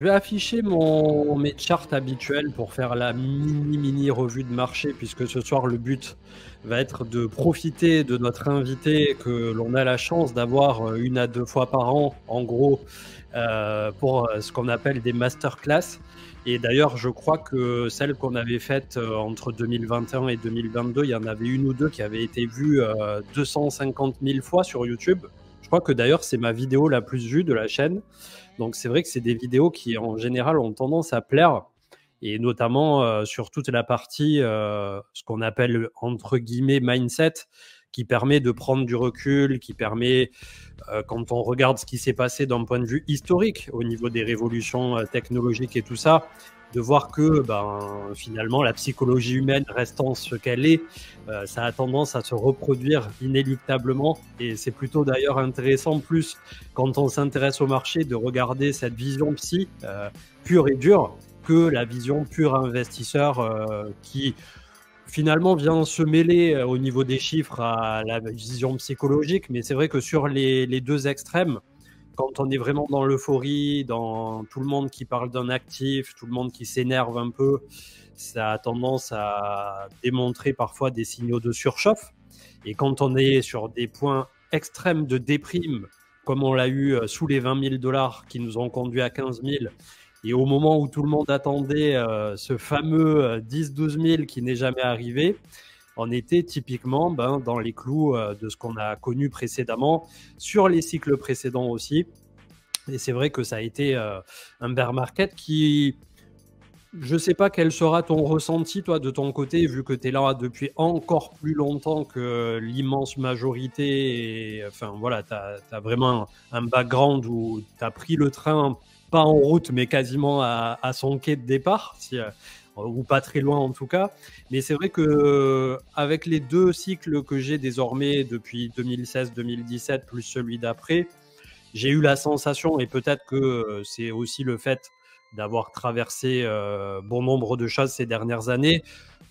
Je vais afficher mes charts habituels pour faire la mini revue de marché, puisque ce soir, le but va être de profiter de notre invité que l'on a la chance d'avoir 1 à 2 fois par an, en gros, pour ce qu'on appelle des masterclass. Et d'ailleurs, je crois que celle qu'on avait faite entre 2021 et 2022, il y en avait 1 ou 2 qui avaient été vues 250 000 fois sur YouTube. Je crois que d'ailleurs, c'est ma vidéo la plus vue de la chaîne. Donc c'est vrai que c'est des vidéos qui en général ont tendance à plaire, et notamment sur toute la partie ce qu'on appelle entre guillemets mindset, qui permet de prendre du recul, qui permet, quand on regarde ce qui s'est passé d'un point de vue historique au niveau des révolutions technologiques et tout ça, de voir que finalement la psychologie humaine restant ce qu'elle est, ça a tendance à se reproduire inéluctablement. Et c'est plutôt d'ailleurs intéressant, plus quand on s'intéresse au marché, de regarder cette vision psy pure et dure, que la vision pure investisseur qui finalement vient se mêler au niveau des chiffres à la vision psychologique. Mais c'est vrai que sur les deux extrêmes, quand on est vraiment dans l'euphorie, dans tout le monde qui parle d'un actif, tout le monde qui s'énerve un peu, ça a tendance à démontrer parfois des signaux de surchauffe. Et quand on est sur des points extrêmes de déprime, comme on l'a eu sous les 20 000 $ qui nous ont conduits à 15 000, et au moment où tout le monde attendait ce fameux 10-12 000 qui n'est jamais arrivé, on était typiquement dans les clous de ce qu'on a connu précédemment, sur les cycles précédents aussi. Et c'est vrai que ça a été un bear market qui... Je ne sais pas quel sera ton ressenti, toi, de ton côté, vu que tu es là depuis encore plus longtemps que l'immense majorité. Et, enfin, voilà, tu as vraiment un background où tu as pris le train, pas en route, mais quasiment à son quai de départ, ou pas très loin en tout cas. Mais c'est vrai que avec les deux cycles que j'ai désormais depuis 2016-2017, plus celui d'après, j'ai eu la sensation, et peut-être que c'est aussi le fait d'avoir traversé bon nombre de choses ces dernières années,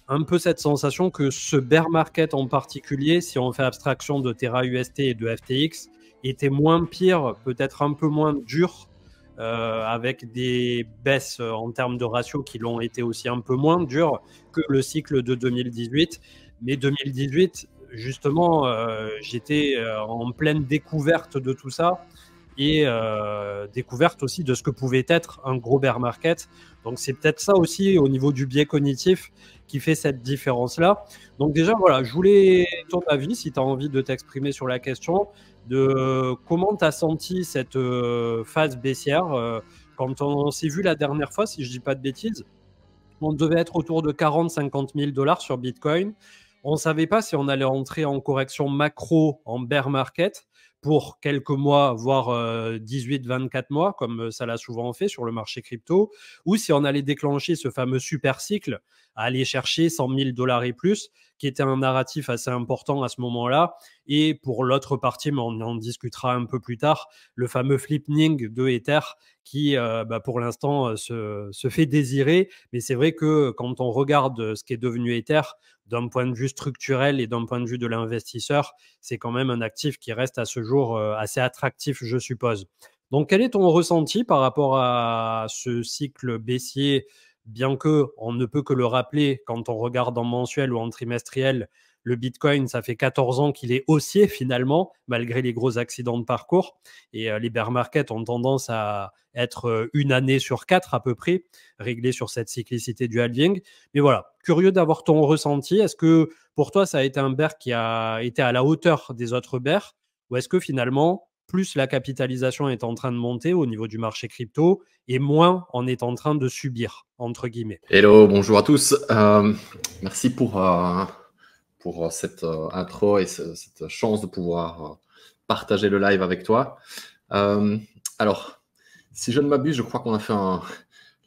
un peu cette sensation que ce bear market en particulier, si on fait abstraction de Terra UST et de FTX, était moins pire, peut-être un peu moins dur, avec des baisses en termes de ratio qui l'ont été aussi un peu moins dures que le cycle de 2018. Mais 2018, justement, j'étais en pleine découverte de tout ça, et découverte aussi de ce que pouvait être un gros bear market. Donc c'est peut-être ça aussi au niveau du biais cognitif qui fait cette différence-là. Donc déjà, voilà, je voulais ton avis, si tu as envie de t'exprimer sur la question, de comment tu as senti cette phase baissière. Quand on s'est vu la dernière fois, si je ne dis pas de bêtises, on devait être autour de 40-50 000 $ sur Bitcoin. On ne savait pas si on allait entrer en correction macro, en bear market, pour quelques mois, voire 18-24 mois, comme ça l'a souvent fait sur le marché crypto, ou si on allait déclencher ce fameux super cycle, à aller chercher 100 000 $ et plus, qui était un narratif assez important à ce moment-là. Et pour l'autre partie, mais on en discutera un peu plus tard, le fameux flipping de Ether, qui pour l'instant se fait désirer. Mais c'est vrai que quand on regarde ce qui est devenu Ether, d'un point de vue structurel et d'un point de vue de l'investisseur, c'est quand même un actif qui reste à ce jour assez attractif, je suppose. Donc, quel est ton ressenti par rapport à ce cycle baissier, bien que on ne peut que le rappeler quand on regarde en mensuel ou en trimestriel, le Bitcoin, ça fait 14 ans qu'il est haussier finalement, malgré les gros accidents de parcours. Et les bear markets ont tendance à être 1 année sur 4 à peu près, réglés sur cette cyclicité du halving. Mais voilà, curieux d'avoir ton ressenti. Est-ce que pour toi, ça a été un bear qui a été à la hauteur des autres bears, ou est-ce que finalement, plus la capitalisation est en train de monter au niveau du marché crypto, et moins on est en train de subir, entre guillemets? Hello, bonjour à tous. Merci pour cette intro et cette chance de pouvoir partager le live avec toi. Alors, si je ne m'abuse, je crois qu'on a fait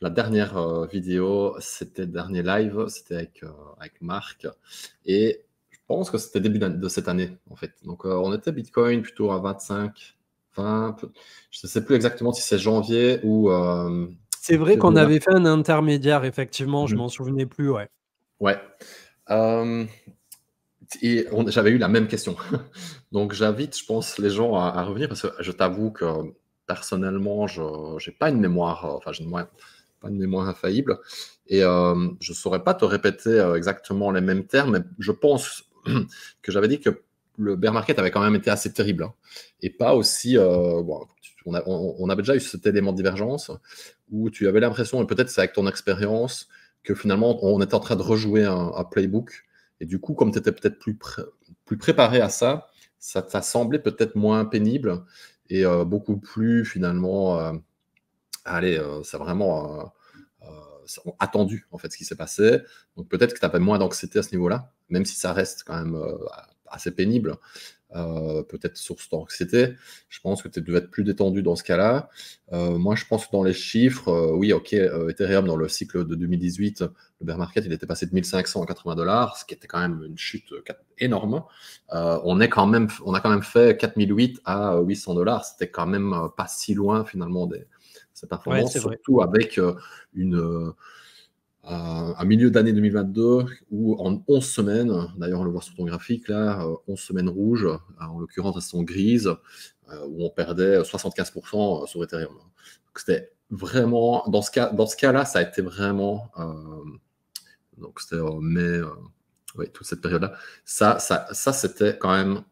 la dernière vidéo, c'était le dernier live, c'était avec Marc. Et je pense que c'était début de cette année, en fait. Donc, on était Bitcoin plutôt à 25, 20. Je ne sais plus exactement si c'est janvier ou... C'est vrai qu'on avait fait un intermédiaire, effectivement, je m'en souvenais plus, ouais. Ouais. Et j'avais eu la même question. Donc, j'invite, je pense, les gens à revenir parce que je t'avoue que personnellement, je n'ai pas une mémoire, pas une mémoire infaillible. Et je ne saurais pas te répéter exactement les mêmes termes, mais je pense que j'avais dit que le bear market avait quand même été assez terrible. Hein, et pas aussi. On avait déjà eu cet élément de divergence où tu avais l'impression, et peut-être c'est avec ton expérience, que finalement on était en train de rejouer un playbook. Et du coup, comme tu étais peut-être plus préparé à ça, ça t'a semblé peut-être moins pénible et beaucoup plus finalement. C'est vraiment attendu en fait ce qui s'est passé. Donc peut-être que tu avais moins d'anxiété à ce niveau-là, même si ça reste quand même assez pénible. Peut-être source d'anxiété. Je pense que tu devais être plus détendu dans ce cas-là. Moi, je pense que dans les chiffres, oui, ok, Ethereum, dans le cycle de 2018, le bear market, il était passé de 1500 à 80 $, ce qui était quand même une chute énorme. On a quand même fait 4008 à 800 $. C'était quand même pas si loin, finalement, de cette performance, surtout avec un milieu d'année 2022 où en 11 semaines, d'ailleurs on le voit sur ton graphique là, 11 semaines rouges, en l'occurrence elles sont grises, où on perdait 75% sur Ethereum. Donc c'était vraiment, dans ce cas-là, ça a été vraiment, donc c'était en mai, toute cette période-là, ça c'était quand même,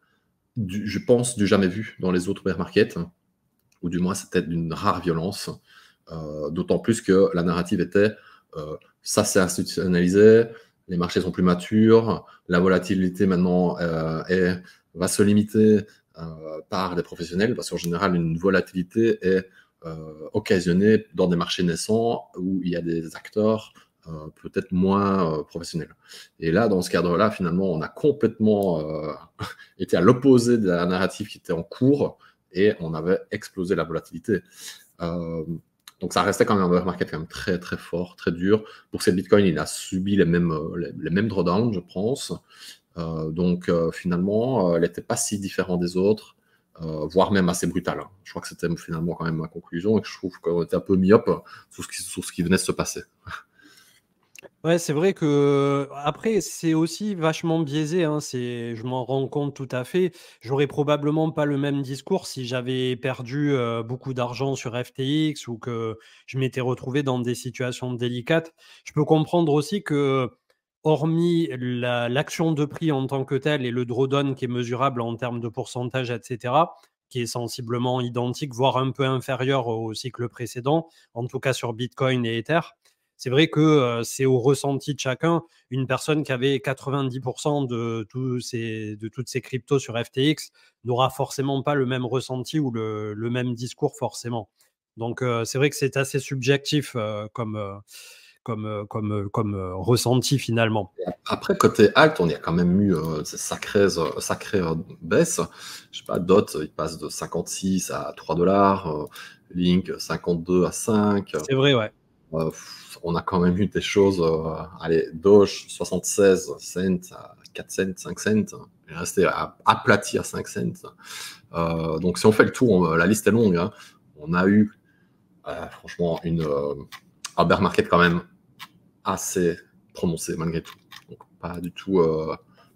je pense, du jamais vu dans les autres bear markets, ou du moins c'était d'une rare violence, d'autant plus que la narrative était ça c'est institutionnalisé, les marchés sont plus matures, la volatilité maintenant va se limiter par des professionnels, parce qu'en général, une volatilité est occasionnée dans des marchés naissants où il y a des acteurs peut-être moins professionnels. Et là, dans ce cadre-là, finalement, on a complètement été à l'opposé de la narrative qui était en cours et on avait explosé la volatilité. Donc ça restait quand même un bear market quand même très très fort, très dur. Pour cette Bitcoin, il a subi les mêmes drawdowns, je pense. Donc finalement, elle n'était pas si différente des autres, voire même assez brutale. Hein. Je crois que c'était finalement quand même ma conclusion et que je trouve qu'on était un peu myope sur ce qui venait de se passer. Ouais, c'est vrai que après c'est aussi vachement biaisé, hein, je m'en rends compte tout à fait. J'aurais probablement pas le même discours si j'avais perdu, beaucoup d'argent sur FTX ou que je m'étais retrouvé dans des situations délicates. Je peux comprendre aussi que, hormis l'action de prix en tant que telle et le drawdown qui est mesurable en termes de pourcentage et cetera, qui est sensiblement identique, voire un peu inférieur au cycle précédent, en tout cas sur Bitcoin et Ether. C'est vrai que c'est au ressenti de chacun. Une personne qui avait 90% de toutes ces cryptos sur FTX n'aura forcément pas le même ressenti ou le même discours forcément. Donc c'est vrai que c'est assez subjectif comme ressenti finalement. Après, côté alt, on y a quand même eu sacrée baisse. Je sais pas, DOT, il passe de 56 à 3 $, Link 52 à 5. C'est vrai, ouais. On a quand même eu des choses, Doge 76 cents à 4 cents, 5 cents, il est resté aplati à 5 cents. Donc si on fait le tour, la liste est longue, hein. On a eu franchement un bear market quand même assez prononcé malgré tout. Donc pas du tout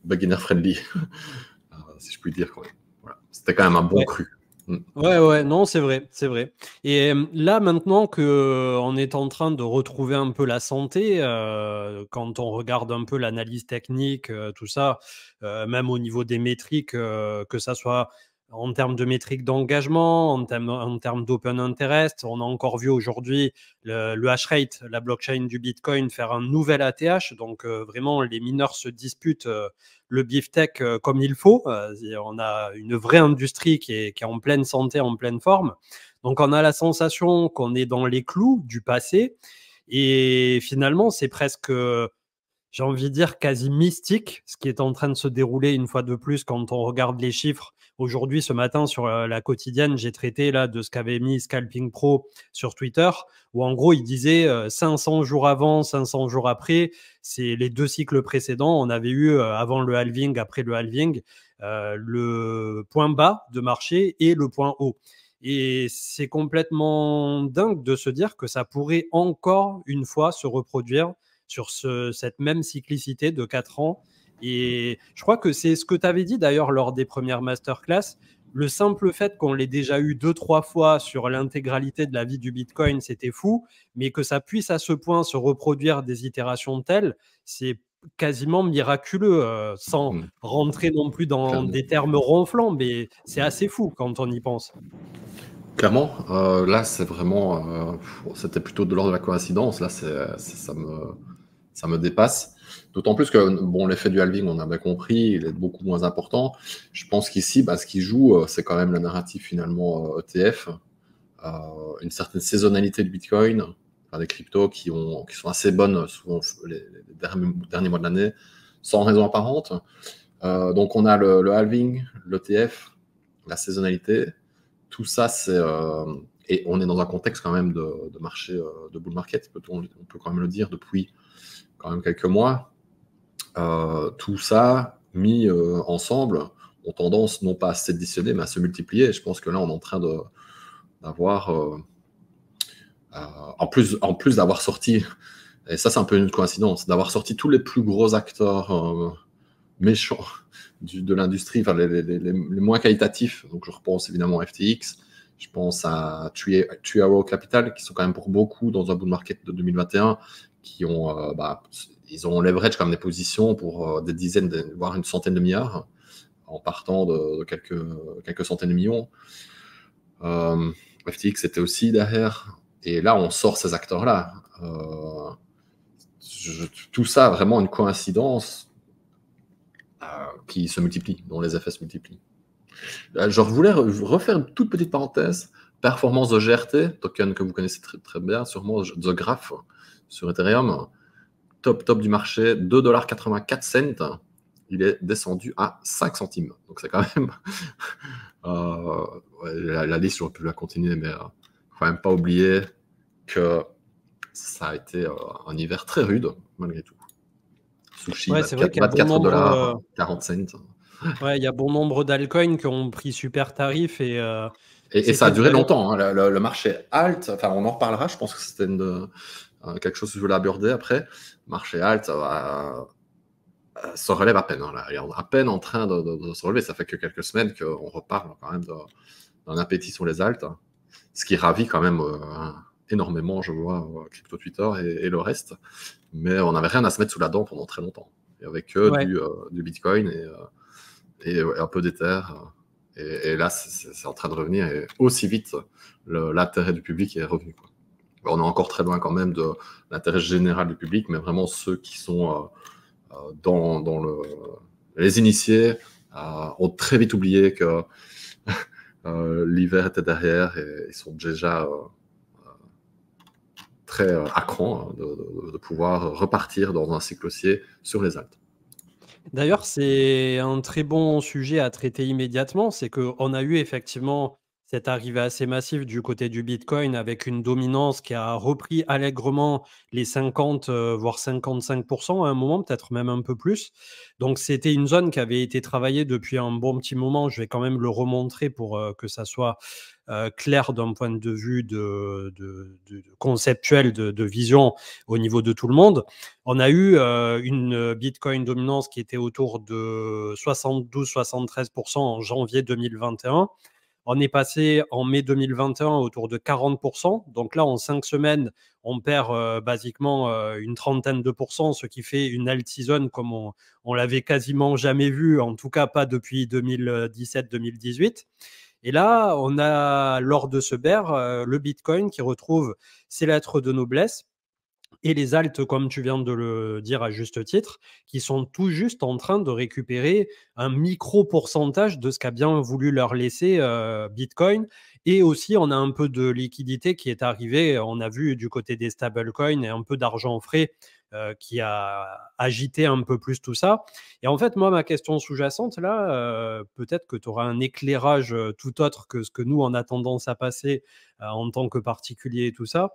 beginner friendly, si je puis dire quand même. Voilà. C'était quand même un bon cru. Ouais, non, c'est vrai, c'est vrai. Et là, maintenant que on est en train de retrouver un peu la santé, quand on regarde un peu l'analyse technique, tout ça, même au niveau des métriques, que ça soit en termes de métriques d'engagement, en termes d'open interest, on a encore vu aujourd'hui le hash rate, la blockchain du Bitcoin, faire un nouvel ATH. Donc vraiment, les mineurs se disputent le beefsteak comme il faut. On a une vraie industrie qui est en pleine santé, en pleine forme. Donc, on a la sensation qu'on est dans les clous du passé. Et finalement, c'est presque, j'ai envie de dire, quasi mystique ce qui est en train de se dérouler une fois de plus quand on regarde les chiffres. Aujourd'hui, ce matin, sur la quotidienne, j'ai traité là de ce qu'avait mis Scalping Pro sur Twitter, où en gros, il disait 500 jours avant, 500 jours après. C'est les deux cycles précédents. On avait eu, avant le halving, après le halving, le point bas de marché et le point haut. Et c'est complètement dingue de se dire que ça pourrait encore une fois se reproduire sur cette même cyclicité de 4 ans. Et je crois que c'est ce que tu avais dit d'ailleurs lors des premières masterclass, le simple fait qu'on l'ait déjà eu 2-3 fois sur l'intégralité de la vie du Bitcoin, c'était fou, mais que ça puisse à ce point se reproduire des itérations telles, c'est quasiment miraculeux, sans rentrer non plus dans Clairement. des termes ronflants, mais c'est assez fou quand on y pense. Clairement, là, c'est vraiment, c'était plutôt de l'ordre de la coïncidence. Là, ça me dépasse. D'autant plus que, bon, l'effet du halving, on a bien compris, il est beaucoup moins important. Je pense qu'ici, ce qui joue, c'est quand même le narratif finalement ETF, une certaine saisonnalité du Bitcoin, des cryptos qui sont assez bonnes souvent les derniers mois de l'année, sans raison apparente. Donc, on a le halving, l'ETF, la saisonnalité. Tout ça, et on est dans un contexte quand même de marché, de bull market, on peut quand même le dire, depuis quand même quelques mois. Tout ça, mis ensemble, ont tendance non pas à s'additionner, mais à se multiplier. Et je pense que là, on est en train d'avoir, en plus d'avoir sorti, et ça c'est un peu une coïncidence, d'avoir sorti tous les plus gros acteurs méchants de l'industrie, enfin les moins qualitatifs. Donc je repense évidemment à FTX, je pense à Three Arrows Capital, qui sont quand même pour beaucoup dans un bull market de 2021, qui ont, ils ont leverage comme des positions pour des dizaines, voire une centaine de milliards, en partant de quelques centaines de millions. FTX était aussi derrière, et là on sort ces acteurs-là. Tout ça vraiment une coïncidence qui se multiplient, dont les effets se multiplient. Je voulais refaire une toute petite parenthèse. Performance de GRT, token que vous connaissez très, très bien, sûrement The Graph sur Ethereum. Top du marché, 2,84 $. Il est descendu à 5 centimes. Donc c'est quand même... la liste, j'aurais pu la continuer, mais il ne faut quand même pas oublier que ça a été un hiver très rude, malgré tout. Sushi, Ouais, c'est vrai qu'il y a bon 24 nombre, $, 40 cents. ouais, il y a bon nombre d'altcoins qui ont pris super tarif et ça a duré vraiment... longtemps. Hein. Le marché alt, enfin, on en reparlera. Je pense que c'était quelque chose que je voulais aborder après. Marché alt, se relève à peine. Hein, là. À peine en train de se relever. Ça fait que quelques semaines qu'on reparle quand même d'un appétit sur les alts. Hein. Ce qui ravit quand même énormément, je vois, Crypto Twitter et le reste. Mais on n'avait rien à se mettre sous la dent pendant très longtemps. Il n'y avait que du Bitcoin et un peu d'Ether. Et là, c'est en train de revenir. Et aussi vite, l'intérêt du public est revenu. Quoi. On est encore très loin quand même de l'intérêt général du public, mais vraiment ceux qui sont dans les initiés ont très vite oublié que l'hiver était derrière et ils sont déjà très à cran de pouvoir repartir dans un cycle haussier sur les altes. D'ailleurs, c'est un très bon sujet à traiter immédiatement. C'est qu'on a eu effectivement cette arrivée assez massive du côté du Bitcoin avec une dominance qui a repris allègrement les 50, voire 55% à un moment, peut-être même un peu plus. Donc, c'était une zone qui avait été travaillée depuis un bon petit moment. Je vais quand même le remontrer pour que ça soit clair d'un point de vue de conceptuel, de vision au niveau de tout le monde. On a eu une Bitcoin dominance qui était autour de 72-73% en janvier 2021. On est passé en mai 2021 autour de 40%. Donc là, en 5 semaines, on perd basiquement une trentaine de pourcents, ce qui fait une alt season comme on l'avait quasiment jamais vu, en tout cas pas depuis 2017-2018. Et là, on a, lors de ce bear, le Bitcoin qui retrouve ses lettres de noblesse et les alts, comme tu viens de le dire à juste titre, qui sont tout juste en train de récupérer un micro pourcentage de ce qu'a bien voulu leur laisser Bitcoin. Et aussi, on a un peu de liquidité qui est arrivée. On a vu du côté des stablecoins et un peu d'argent frais qui a agité un peu plus tout ça. Et en fait, moi, ma question sous-jacente, là, peut-être que tu auras un éclairage tout autre que ce que nous, on a tendance à passer en tant que particulier et tout ça.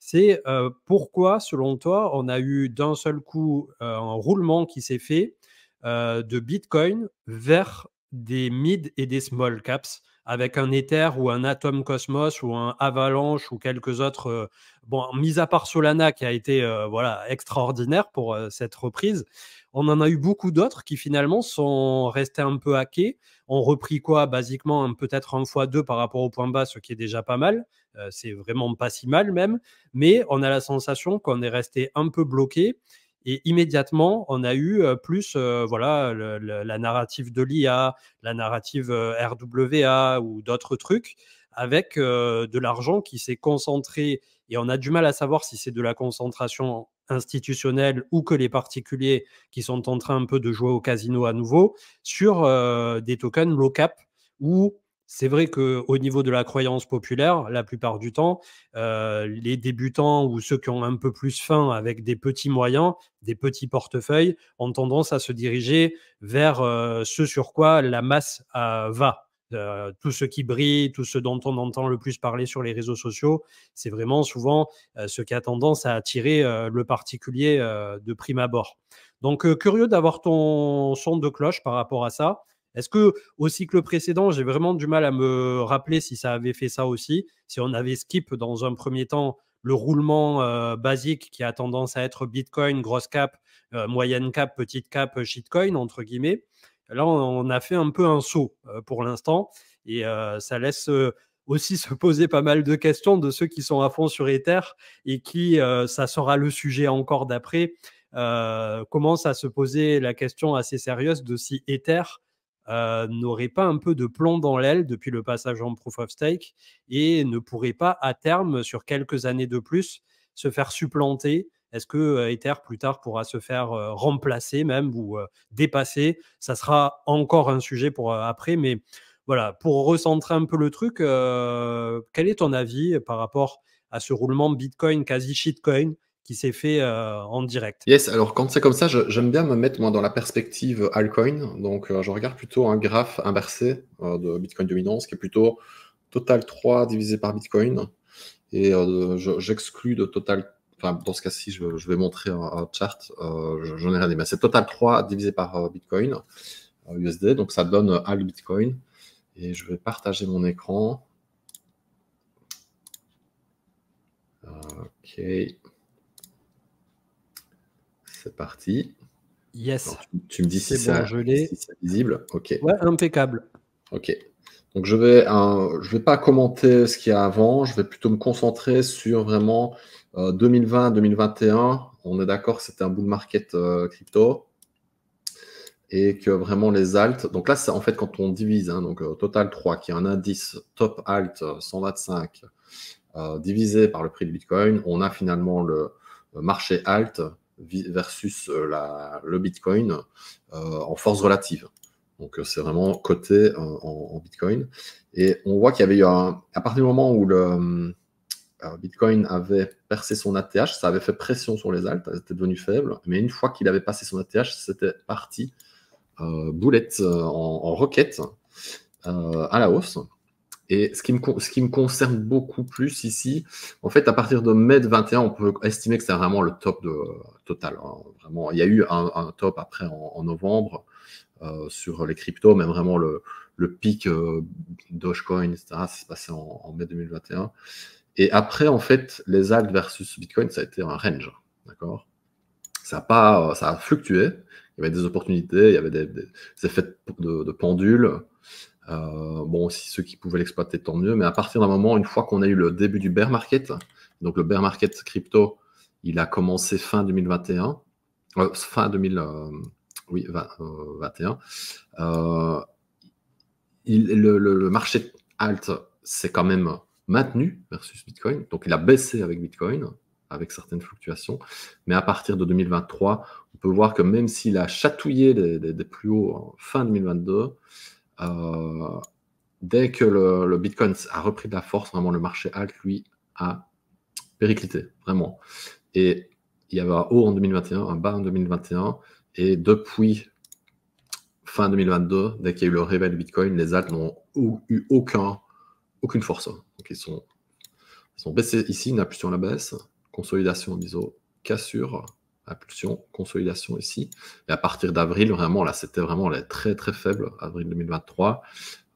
C'est pourquoi, selon toi, on a eu d'un seul coup un roulement qui s'est fait de Bitcoin vers des mid et des small caps, avec un Ether ou un Atom Cosmos ou un Avalanche ou quelques autres. Bon, mis à part Solana qui a été voilà, extraordinaire pour cette reprise, on en a eu beaucoup d'autres qui finalement sont restés un peu hackés, ont repris quoi, basiquement peut-être un x2 par rapport au point bas, ce qui est déjà pas mal. C'est vraiment pas si mal même, mais on a la sensation qu'on est resté un peu bloqué. Et immédiatement, on a eu plus voilà, la narrative de l'IA, la narrative RWA ou d'autres trucs, avec de l'argent qui s'est concentré. Et on a du mal à savoir si c'est de la concentration institutionnelle ou que les particuliers qui sont en train un peu de jouer au casino à nouveau sur des tokens low cap où c'est vrai qu'au niveau de la croyance populaire, la plupart du temps, les débutants ou ceux qui ont un peu plus faim avec des petits moyens, des petits portefeuilles, ont tendance à se diriger vers ce sur quoi la masse va. Tout ce qui brille, tout ce dont on entend le plus parler sur les réseaux sociaux, c'est vraiment souvent ce qui a tendance à attirer le particulier de prime abord. Donc, curieux d'avoir ton son de cloche par rapport à ça. Est-ce que au cycle précédent, j'ai vraiment du mal à me rappeler si ça avait fait ça aussi, si on avait skip dans un premier temps le roulement basique qui a tendance à être Bitcoin, grosse cap, moyenne cap, petite cap, shitcoin, entre guillemets. Là, on a fait un peu un saut pour l'instant et ça laisse aussi se poser pas mal de questions de ceux qui sont à fond sur Ether et qui, ça sera le sujet encore d'après, commencent à se poser la question assez sérieuse de si Ether n'aurait pas un peu de plomb dans l'aile depuis le passage en Proof of Stake et ne pourrait pas à terme, sur quelques années de plus, se faire supplanter. Est-ce que Ether plus tard pourra se faire remplacer même ou dépasser? Ça sera encore un sujet pour après, mais voilà, pour recentrer un peu le truc, quel est ton avis par rapport à ce roulement Bitcoin quasi shitcoin qui s'est fait en direct? Yes, alors quand c'est comme ça, j'aime bien me mettre moi dans la perspective altcoin. Donc je regarde plutôt un graphe inversé de Bitcoin dominance qui est plutôt total 3 divisé par Bitcoin. Et j'exclus de total, enfin dans ce cas-ci, je vais montrer un chart, j'en ai rien dit, mais c'est total 3 divisé par Bitcoin USD, donc ça donne alt Bitcoin. Et je vais partager mon écran. Ok. C'est parti. Yes. Alors, tu me dis si c'est bon, je l'ai. si c'est visible. Ok. Ouais, impeccable. Ok. Donc je vais pas commenter ce qu'il y a avant. Je vais plutôt me concentrer sur vraiment 2020-2021. On est d'accord, c'était un bull market crypto et que vraiment les alts. Donc là, c'est en fait quand on divise, hein, donc total 3, qui est un indice top alt 125 divisé par le prix de Bitcoin, on a finalement le marché alt versus le Bitcoin en force relative. Donc c'est vraiment coté en Bitcoin. Et on voit qu'il y avait eu à partir du moment où le Bitcoin avait percé son ATH, ça avait fait pression sur les alts, elles étaient devenues faibles. Mais une fois qu'il avait passé son ATH, c'était parti boulette en roquette à la hausse. Et ce qui me concerne beaucoup plus ici, en fait, à partir de mai 21, on peut estimer que c'est vraiment le top total. Hein. Vraiment, il y a eu un top après en novembre sur les cryptos, mais vraiment le pic Dogecoin, etc., ça s'est passé en mai 2021. Et après, en fait, les alts versus Bitcoin, ça a été un range. D'accord ? Ça a fluctué. Il y avait des opportunités, il y avait des effets de pendule. Bon, aussi ceux qui pouvaient l'exploiter, tant mieux. Mais à partir d'un moment, une fois qu'on a eu le début du bear market, donc le bear market crypto, il a commencé fin 2021, fin 2021. Le marché alt s'est quand même maintenu versus Bitcoin. Donc, il a baissé avec Bitcoin, avec certaines fluctuations. Mais à partir de 2023, on peut voir que même s'il a chatouillé des plus hauts en fin 2022, dès que le Bitcoin a repris de la force, vraiment le marché alt, lui, a périclité, vraiment. Et il y avait un haut en 2021, un bas en 2021, et depuis fin 2022, dès qu'il y a eu le réveil du Bitcoin, les alts n'ont eu aucune force. Donc ils sont baissés ici, une impulsion à la baisse, consolidation en ISO, cassure, impulsion, consolidation ici. Et à partir d'avril, vraiment, là, c'était vraiment très très faible, avril 2023.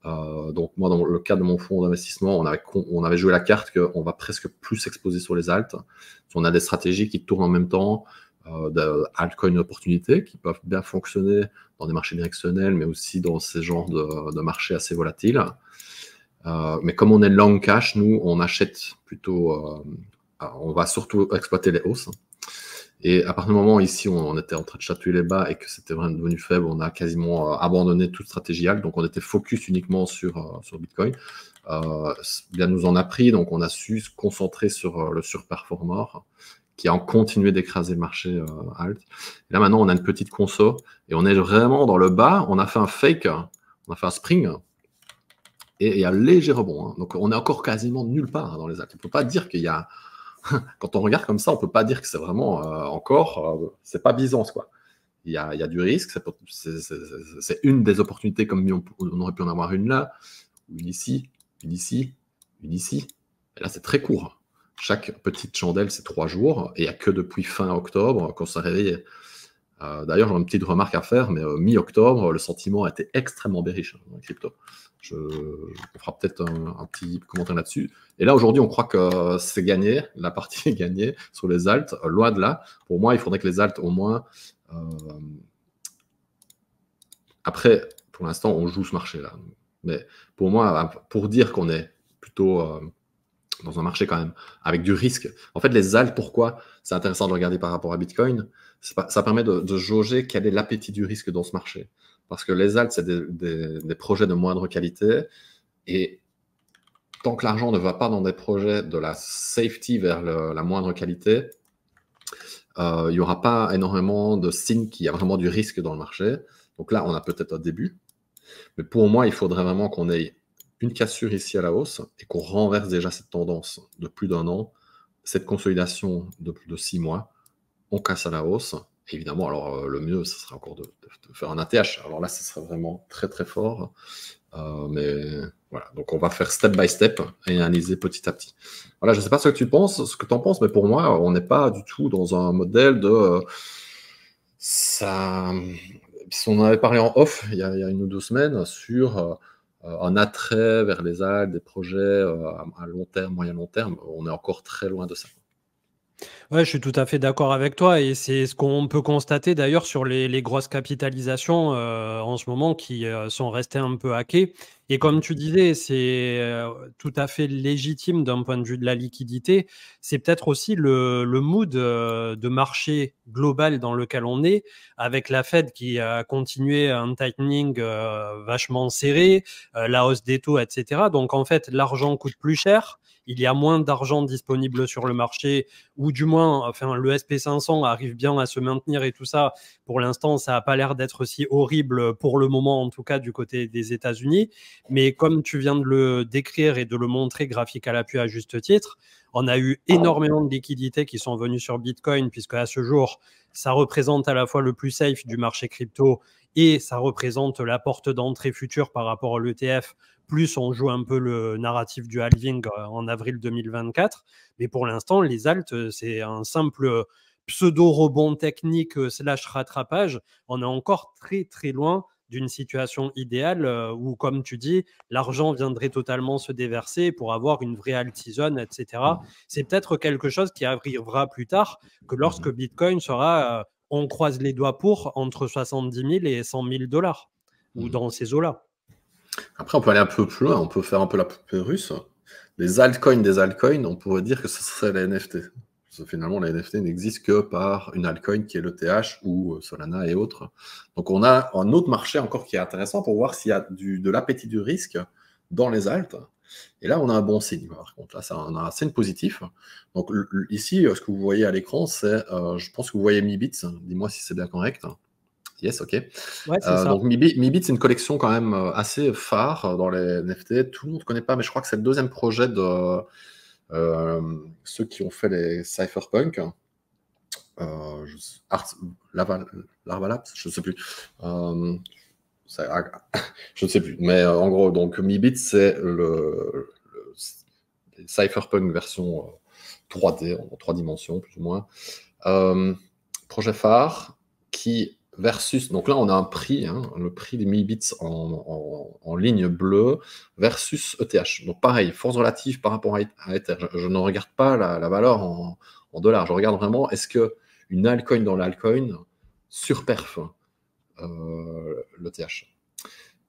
Donc moi, dans le cas de mon fonds d'investissement, on avait joué la carte qu'on va presque plus s'exposer sur les alts. On a des stratégies qui tournent en même temps, d'altcoin opportunités qui peuvent bien fonctionner dans des marchés directionnels, mais aussi dans ces genres de marchés assez volatiles. Mais comme on est long cash, nous, on achète plutôt, on va surtout exploiter les hausses. Et à partir du moment où ici, on était en train de chatouiller les bas et que c'était vraiment devenu faible, on a quasiment abandonné toute stratégie alt. Donc, on était focus uniquement sur Bitcoin. Bien nous en a pris, donc on a su se concentrer sur le surperformer qui a continué d'écraser le marché alt. Et là, maintenant, on a une petite conso et on est vraiment dans le bas. On a fait un fake, on a fait un spring et il y a un léger rebond. Hein. Donc, on est encore quasiment nulle part dans les alts. On ne peut pas dire qu'il y a... Quand on regarde comme ça, on ne peut pas dire que c'est vraiment c'est pas Byzance, quoi. Il y a du risque, c'est une des opportunités comme on aurait pu en avoir une là, une ici, une ici, une ici. Et là, c'est très court. Chaque petite chandelle, c'est 3 jours, et il n'y a que depuis fin octobre qu'on s'est réveillé. D'ailleurs, j'ai une petite remarque à faire, mais mi-octobre, le sentiment a été extrêmement bearish dans la crypto. On fera peut-être un petit commentaire là-dessus. Et là, aujourd'hui, on croit que c'est gagné, la partie est gagnée sur les alts. Loin de là, pour moi, il faudrait que les alts, au moins... Après, pour l'instant, on joue ce marché-là. Mais pour moi, pour dire qu'on est plutôt dans un marché quand même avec du risque. En fait, les alts, pourquoi c'est intéressant de regarder par rapport à Bitcoin? Ça permet de jauger quel est l'appétit du risque dans ce marché. Parce que les alts, c'est des projets de moindre qualité. Et tant que l'argent ne va pas dans des projets de la safety vers la moindre qualité, il n'y aura pas énormément de signes qu'il y a vraiment du risque dans le marché. Donc là, on a peut-être un début. Mais pour moi, il faudrait vraiment qu'on ait une cassure ici à la hausse et qu'on renverse déjà cette tendance de plus d'1 an, cette consolidation de plus de 6 mois, on casse à la hausse. Évidemment, alors le mieux, ce serait encore de faire un ATH. Alors là, ce serait vraiment très très fort. Mais voilà, donc on va faire step by step et analyser petit à petit. Voilà, je ne sais pas ce que tu penses, ce que tu en penses, mais pour moi, on n'est pas du tout dans un modèle de ça. On en avait parlé en off il y a 1 ou 2 semaines sur un attrait vers les alts, des projets à long terme, moyen long terme. On est encore très loin de ça. Ouais, je suis tout à fait d'accord avec toi et c'est ce qu'on peut constater d'ailleurs sur les grosses capitalisations en ce moment qui sont restées un peu hackées. Et comme tu disais, c'est tout à fait légitime d'un point de vue de la liquidité. C'est peut-être aussi le mood de marché global dans lequel on est, avec la Fed qui a continué un tightening vachement serré, la hausse des taux, etc. Donc en fait, l'argent coûte plus cher. Il y a moins d'argent disponible sur le marché, ou du moins, enfin, le SP500 arrive bien à se maintenir et tout ça. Pour l'instant, ça n'a pas l'air d'être aussi horrible pour le moment, en tout cas du côté des États-Unis. Mais comme tu viens de le décrire et de le montrer graphique à l'appui à juste titre, on a eu énormément de liquidités qui sont venues sur Bitcoin, puisque à ce jour, ça représente à la fois le plus safe du marché crypto et ça représente la porte d'entrée future par rapport à l'ETF. Plus on joue un peu le narratif du halving en avril 2024. Mais pour l'instant, les alts, c'est un simple pseudo-rebond technique slash rattrapage. On est encore très très loin d'une situation idéale où, comme tu dis, l'argent viendrait totalement se déverser pour avoir une vraie alt-season, etc. C'est peut-être quelque chose qui arrivera plus tard que lorsque Bitcoin sera, on croise les doigts pour, entre 70 000 et 100 000 dollars, ou dans ces eaux-là. Après, on peut aller un peu plus loin, on peut faire un peu la poupée russe. Les altcoins des altcoins, on pourrait dire que ce serait les NFT. Parce que finalement, les NFT n'existent que par une altcoin qui est l'ETH ou Solana et autres. Donc, on a un autre marché encore qui est intéressant pour voir s'il y a de l'appétit du risque dans les alts. Et là, on a un bon signe. Par contre, là, on a un signe positif. Donc, ici, ce que vous voyez à l'écran, c'est, je pense que vous voyez MiBits. Dis-moi si c'est bien correct. Yes, ok. Ouais, c'est ça. Donc MiBits, c'est une collection quand même assez phare dans les NFT. Tout le monde ne connaît pas, mais je crois que c'est le 2e projet de ceux qui ont fait les Cypherpunk. Larvalabs, je ne sais plus. Je ne sais plus. Mais en gros, donc MiBits, c'est le Cypherpunk version 3D, en 3 dimensions, plus ou moins. Projet phare qui versus, donc là on a un prix, hein, le prix des Mibits en ligne bleue versus ETH. Donc pareil, force relative par rapport à Ether. Je ne regarde pas la valeur en dollars, je regarde vraiment est-ce qu'une altcoin dans l'altcoin surperf l'ETH.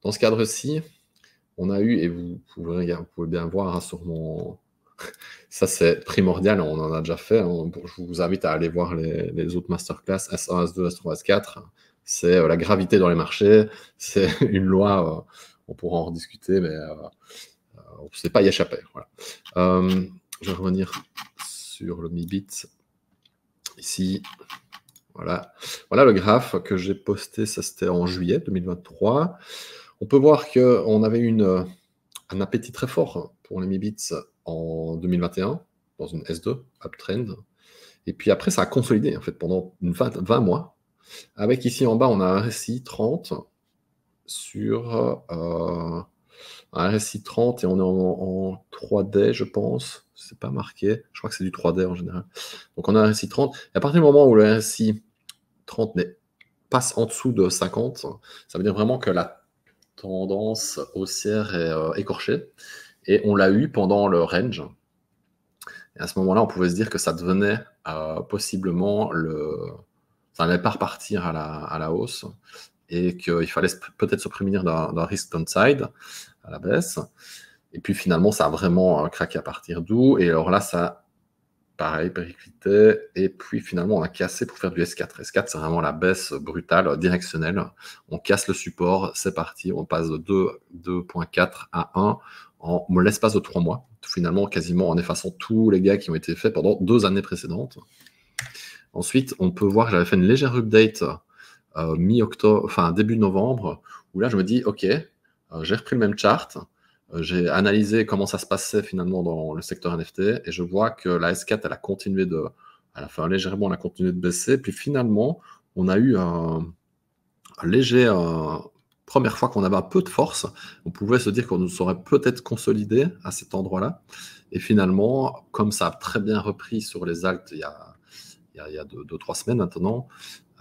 Dans ce cadre-ci, on a eu, et vous pouvez bien voir hein, sur mon... Ça, c'est primordial, on en a déjà fait. Hein. Je vous invite à aller voir les autres masterclass, S1, S2, S3, S4. C'est la gravité dans les marchés. C'est une loi, on pourra en rediscuter, mais on ne sait pas y échapper. Voilà. Je vais revenir sur le Mibit. Ici, voilà. Voilà le graphe que j'ai posté, ça c'était en juillet 2023. On peut voir qu'on avait un appétit très fort pour les Mibits en 2021, dans une S2, uptrend. Et puis après, ça a consolidé en fait pendant 20 mois. Avec ici en bas, on a un RSI 30 sur un RSI 30 et on est en 3D, je pense. C'est pas marqué. Je crois que c'est du 3D en général. Donc on a un RSI 30. Et à partir du moment où le RSI 30 passe en dessous de 50, ça veut dire vraiment que la tendance haussière est écorchée. Et on l'a eu pendant le range. Et à ce moment-là, on pouvait se dire que ça devenait possiblement ça n'allait pas repartir à la hausse et qu'il fallait peut-être se prémunir d'un risque downside à la baisse. Et puis finalement, ça a vraiment craqué à partir d'où. Et alors là, ça, pareil, périclité. Et puis finalement, on a cassé pour faire du S4. S4, c'est vraiment la baisse brutale, directionnelle. On casse le support, c'est parti. On passe de 2.4 à 1 en l'espace de 3 mois. Finalement, quasiment en effaçant tous les gains qui ont été faits pendant 2 années précédentes. Ensuite, on peut voir que j'avais fait une légère update mi-octobre, enfin début novembre, où là, je me dis, OK, j'ai repris le même chart. J'ai analysé comment ça se passait finalement dans le secteur NFT et je vois que la S4, elle a continué légèrement, elle a continué de baisser. Puis finalement, on a eu un léger, première fois qu'on avait un peu de force. On pouvait se dire qu'on nous aurait peut-être consolidé à cet endroit-là. Et finalement, comme ça a très bien repris sur les alts il y a 2-3 semaines maintenant,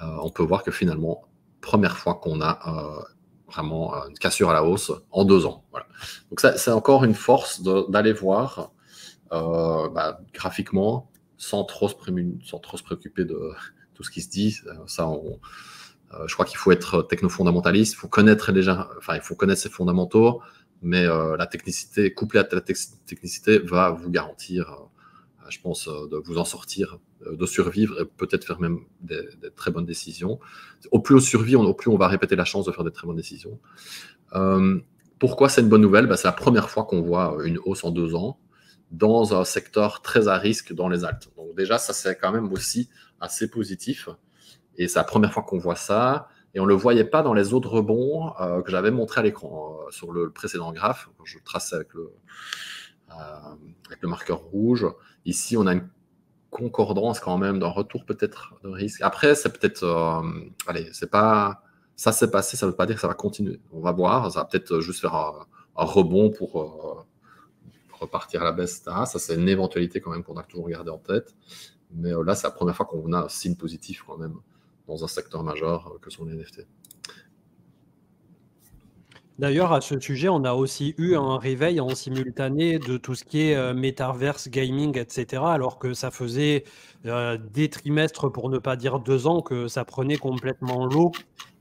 on peut voir que finalement, première fois qu'on a vraiment une cassure à la hausse en 2 ans. Voilà. Donc ça, c'est encore une force d'aller voir graphiquement sans trop se préoccuper de tout ce qui se dit. Je crois qu'il faut être techno-fondamentaliste, il faut connaître ses fondamentaux, mais la technicité, couplée à la technicité, va vous garantir, je pense, de vous en sortir, de survivre et peut-être faire même des très bonnes décisions. Au plus on survit, au plus on va répéter la chance de faire des très bonnes décisions. Pourquoi c'est une bonne nouvelle? C'est la première fois qu'on voit une hausse en 2 ans dans un secteur très à risque dans les alts. Donc déjà, ça c'est quand même aussi assez positif. Et c'est la première fois qu'on voit ça. Et on ne le voyait pas dans les autres rebonds que j'avais montré à l'écran sur le précédent graphe. Je traçais avec le marqueur rouge. Ici, on a une concordance quand même d'un retour peut-être de risque. Après, c'est peut-être... c'est pas... Ça s'est passé, ça ne veut pas dire que ça va continuer. On va voir. Ça va peut-être juste faire un rebond pour repartir à la baisse, etc. Ça, c'est une éventualité quand même qu'on a toujours gardé en tête. Mais là, c'est la première fois qu'on a un signe positif quand même dans un secteur majeur que sont les NFT. D'ailleurs, à ce sujet, on a aussi eu un réveil en simultané de tout ce qui est metaverse, gaming, etc. Alors que ça faisait des trimestres, pour ne pas dire 2 ans, que ça prenait complètement l'eau.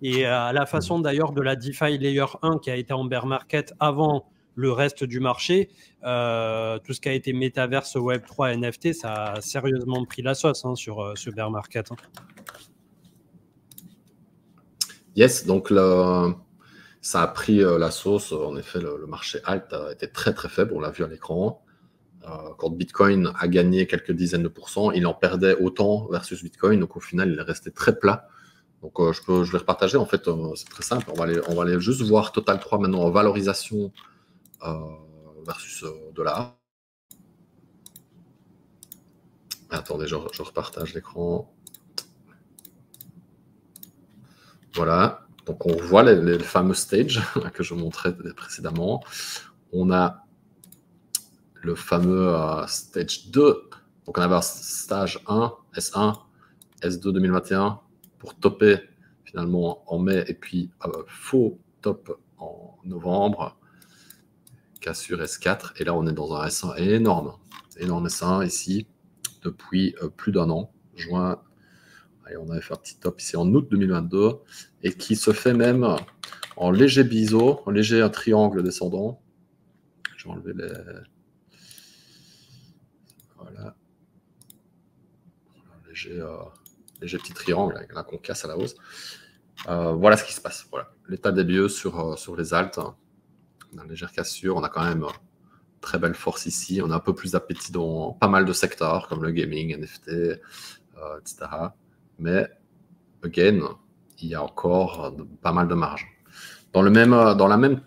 Et à la façon d'ailleurs de la DeFi Layer 1 qui a été en bear market avant le reste du marché, tout ce qui a été metaverse, Web3, NFT, ça a sérieusement pris la sauce sur ce bear market. Yes, donc ça a pris la sauce. En effet, le marché alt a été très très faible, on l'a vu à l'écran. Quand Bitcoin a gagné quelques dizaines de pourcents, il en perdait autant versus Bitcoin, donc au final, il est resté très plat. Donc je vais repartager, en fait, c'est très simple. On va aller juste voir Total 3 maintenant en valorisation versus dollar. Attendez, je repartage l'écran. Voilà. Donc, on voit les fameux stages que je montrais précédemment. On a le fameux stage 2. Donc, on avait un stage 1, S1, S2 2021 pour topper finalement en mai, et puis faux top en novembre, cassure S4, et là on est dans un S1 énorme S1 ici, depuis plus d'un an, juin, allez, on avait fait un petit top ici en août 2022, et qui se fait même en léger biseau, en léger triangle descendant. Je vais enlever les... Voilà. Léger petit triangle, là qu'on casse à la hausse. Voilà ce qui se passe. Voilà. L'état des lieux sur les altes. On a une légère cassure, on a quand même très belle force ici. On a un peu plus d'appétit dans pas mal de secteurs, comme le gaming, NFT, etc. Mais, again, il y a encore pas mal de marge. Dans la même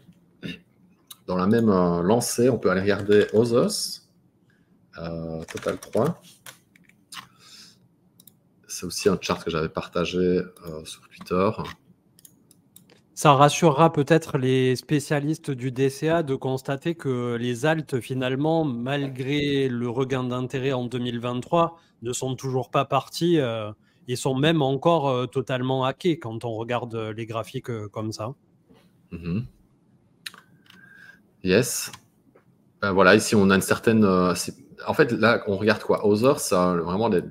lancée, on peut aller regarder Others, Total 3. C'est aussi un chart que j'avais partagé sur Twitter. Ça rassurera peut-être les spécialistes du DCA de constater que les altes, finalement, malgré le regain d'intérêt en 2023, ne sont toujours pas partis et sont même encore totalement hackés quand on regarde les graphiques comme ça. Yes. Voilà, ici on a une certaine... en fait, là, on regarde quoi? Others, c'est vraiment des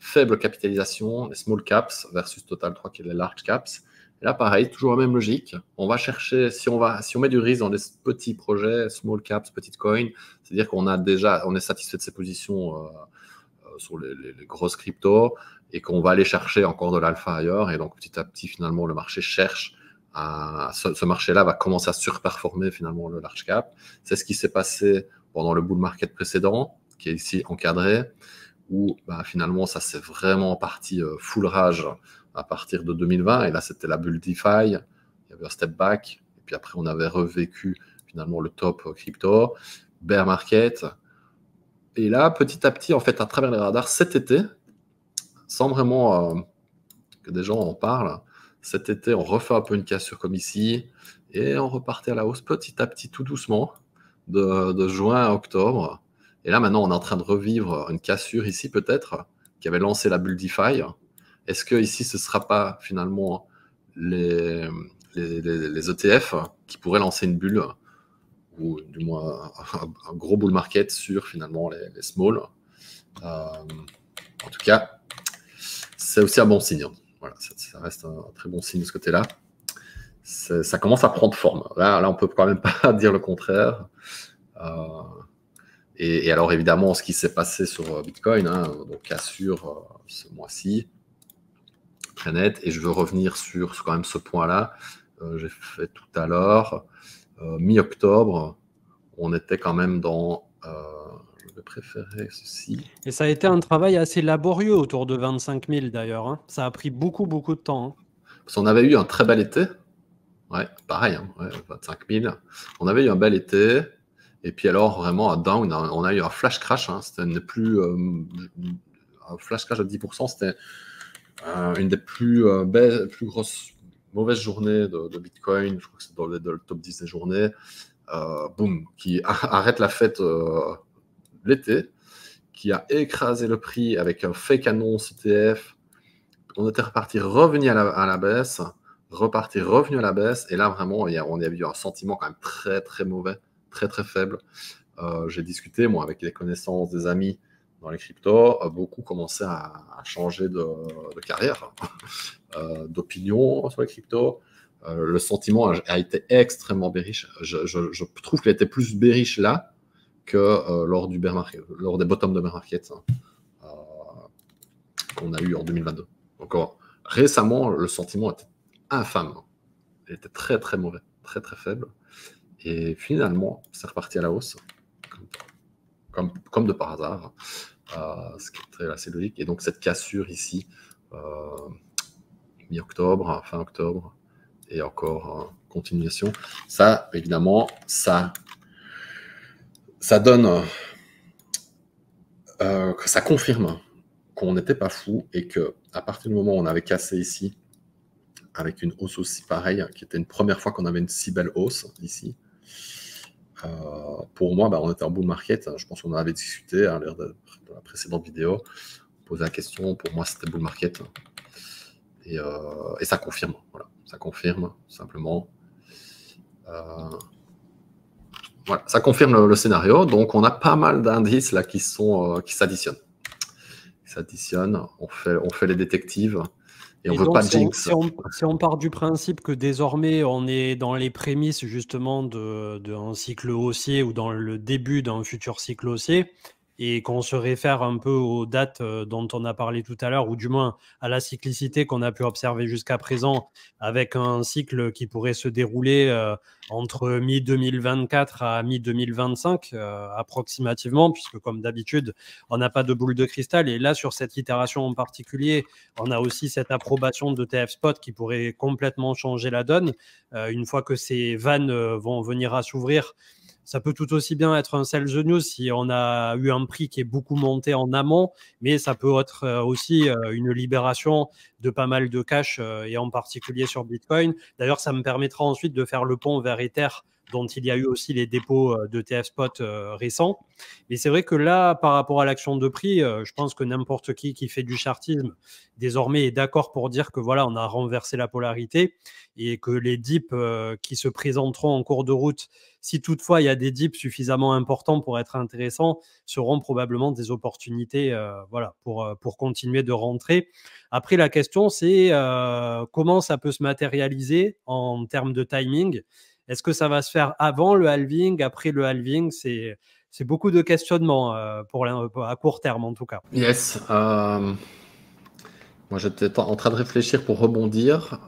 faibles capitalisations, les small caps versus Total 3 qui est les large caps. Et là, pareil, toujours la même logique. On va chercher, si on met du risque dans des petits projets, small caps, petites coins, c'est-à-dire qu'on est satisfait de ses positions sur les grosses cryptos et qu'on va aller chercher encore de l'alpha ailleurs. Et donc, petit à petit, finalement, le marché cherche ce marché-là va commencer à surperformer finalement le large cap. C'est ce qui s'est passé pendant le bull market précédent, qui est ici encadré, où finalement, ça s'est vraiment parti full rage à partir de 2020. Et là, c'était la bulle DeFi. Il y avait un step back. Et puis après, on avait revécu finalement le top crypto, bear market. Et là, petit à petit, en fait, à travers les radars, cet été, sans vraiment que des gens en parlent, cet été, on refait un peu une cassure comme ici. Et on repartait à la hausse petit à petit, tout doucement, de juin à octobre. Et là, maintenant, on est en train de revivre une cassure ici, peut-être, qui avait lancé la bulle DeFi. Est-ce que ici, ce ne sera pas finalement les ETF qui pourraient lancer une bulle, ou du moins un gros bull market sur finalement les small? En tout cas, c'est aussi un bon signe. Voilà, ça reste un très bon signe de ce côté-là. Ça commence à prendre forme. Là, on ne peut quand même pas dire le contraire. Et alors, évidemment, ce qui s'est passé sur Bitcoin, donc cassure ce mois-ci, très net. Et je veux revenir sur quand même ce point-là. J'ai fait tout à l'heure. Mi-octobre, on était quand même dans... je vais préférer ceci. Et ça a été un travail assez laborieux autour de 25 000 d'ailleurs. Hein. Ça a pris beaucoup de temps. Hein. Parce qu'on avait eu un très bel été. Ouais, pareil, 25 000. On avait eu un bel été. Et puis alors, vraiment, à down, on a eu un flash crash. C'était un flash crash à 10%. C'était une des plus grosses mauvaises journées de Bitcoin. Je crois que c'est dans le top 10 des journées. Boum, qui arrête la fête l'été, qui a écrasé le prix avec un fake annonce ETF. On était revenu à la baisse, revenu à la baisse. Et là, vraiment, on a eu un sentiment quand même très, très mauvais, très, très faible. J'ai discuté, moi, avec des connaissances, des amis dans les cryptos. Beaucoup commençaient à changer de carrière, d'opinion sur les cryptos. Le sentiment a été extrêmement bearish. Je trouve qu'il a été plus bearish là que lors du bear market, lors des bottoms de bear market qu'on a eu en 2022. Donc, récemment, le sentiment était infâme. Il était très, très mauvais, très, très faible. Et finalement, c'est reparti à la hausse, comme de par hasard, ce qui est très assez logique. Et donc, cette cassure ici, mi-octobre, fin octobre, et encore continuation, ça, évidemment, ça donne, ça confirme qu'on n'était pas fou et que à partir du moment où on avait cassé ici, avec une hausse aussi pareille, qui était une première fois qu'on avait une si belle hausse ici, pour moi, on était en bull market. Je pense qu'on en avait discuté lors de la précédente vidéo. On posait la question. Pour moi, c'était bull market. et ça confirme. Voilà, ça confirme simplement. Voilà, ça confirme le scénario. Donc, on a pas mal d'indices là qui s'additionnent. On fait les détectives et on veut donc, pas de jinx. Si on part du principe que désormais on est dans les prémices justement d'un cycle haussier ou dans le début d'un futur cycle haussier, et qu'on se réfère un peu aux dates dont on a parlé tout à l'heure, ou du moins à la cyclicité qu'on a pu observer jusqu'à présent, avec un cycle qui pourrait se dérouler entre mi-2024 à mi-2025 approximativement, puisque comme d'habitude, on n'a pas de boule de cristal. Et là, sur cette itération en particulier, on a aussi cette approbation de TF Spot qui pourrait complètement changer la donne. Une fois que ces vannes vont venir à s'ouvrir, ça peut tout aussi bien être un sell the news si on a eu un prix qui est beaucoup monté en amont, mais ça peut être aussi une libération de pas mal de cash, et en particulier sur Bitcoin. D'ailleurs, ça me permettra ensuite de faire le pont vers Ether, dont il y a eu aussi les dépôts de TF Spot récents. Mais c'est vrai que là, par rapport à l'action de prix, je pense que n'importe qui fait du chartisme désormais est d'accord pour dire que voilà, on a renversé la polarité et que les dips qui se présenteront en cours de route, si toutefois il y a des dips suffisamment importants pour être intéressants, seront probablement des opportunités voilà, pour continuer de rentrer. Après, la question, c'est comment ça peut se matérialiser en termes de timing. Est-ce que ça va se faire avant le halving, après le halving? C'est beaucoup de questionnements à court terme, en tout cas. Yes. Moi, j'étais en train de réfléchir pour rebondir.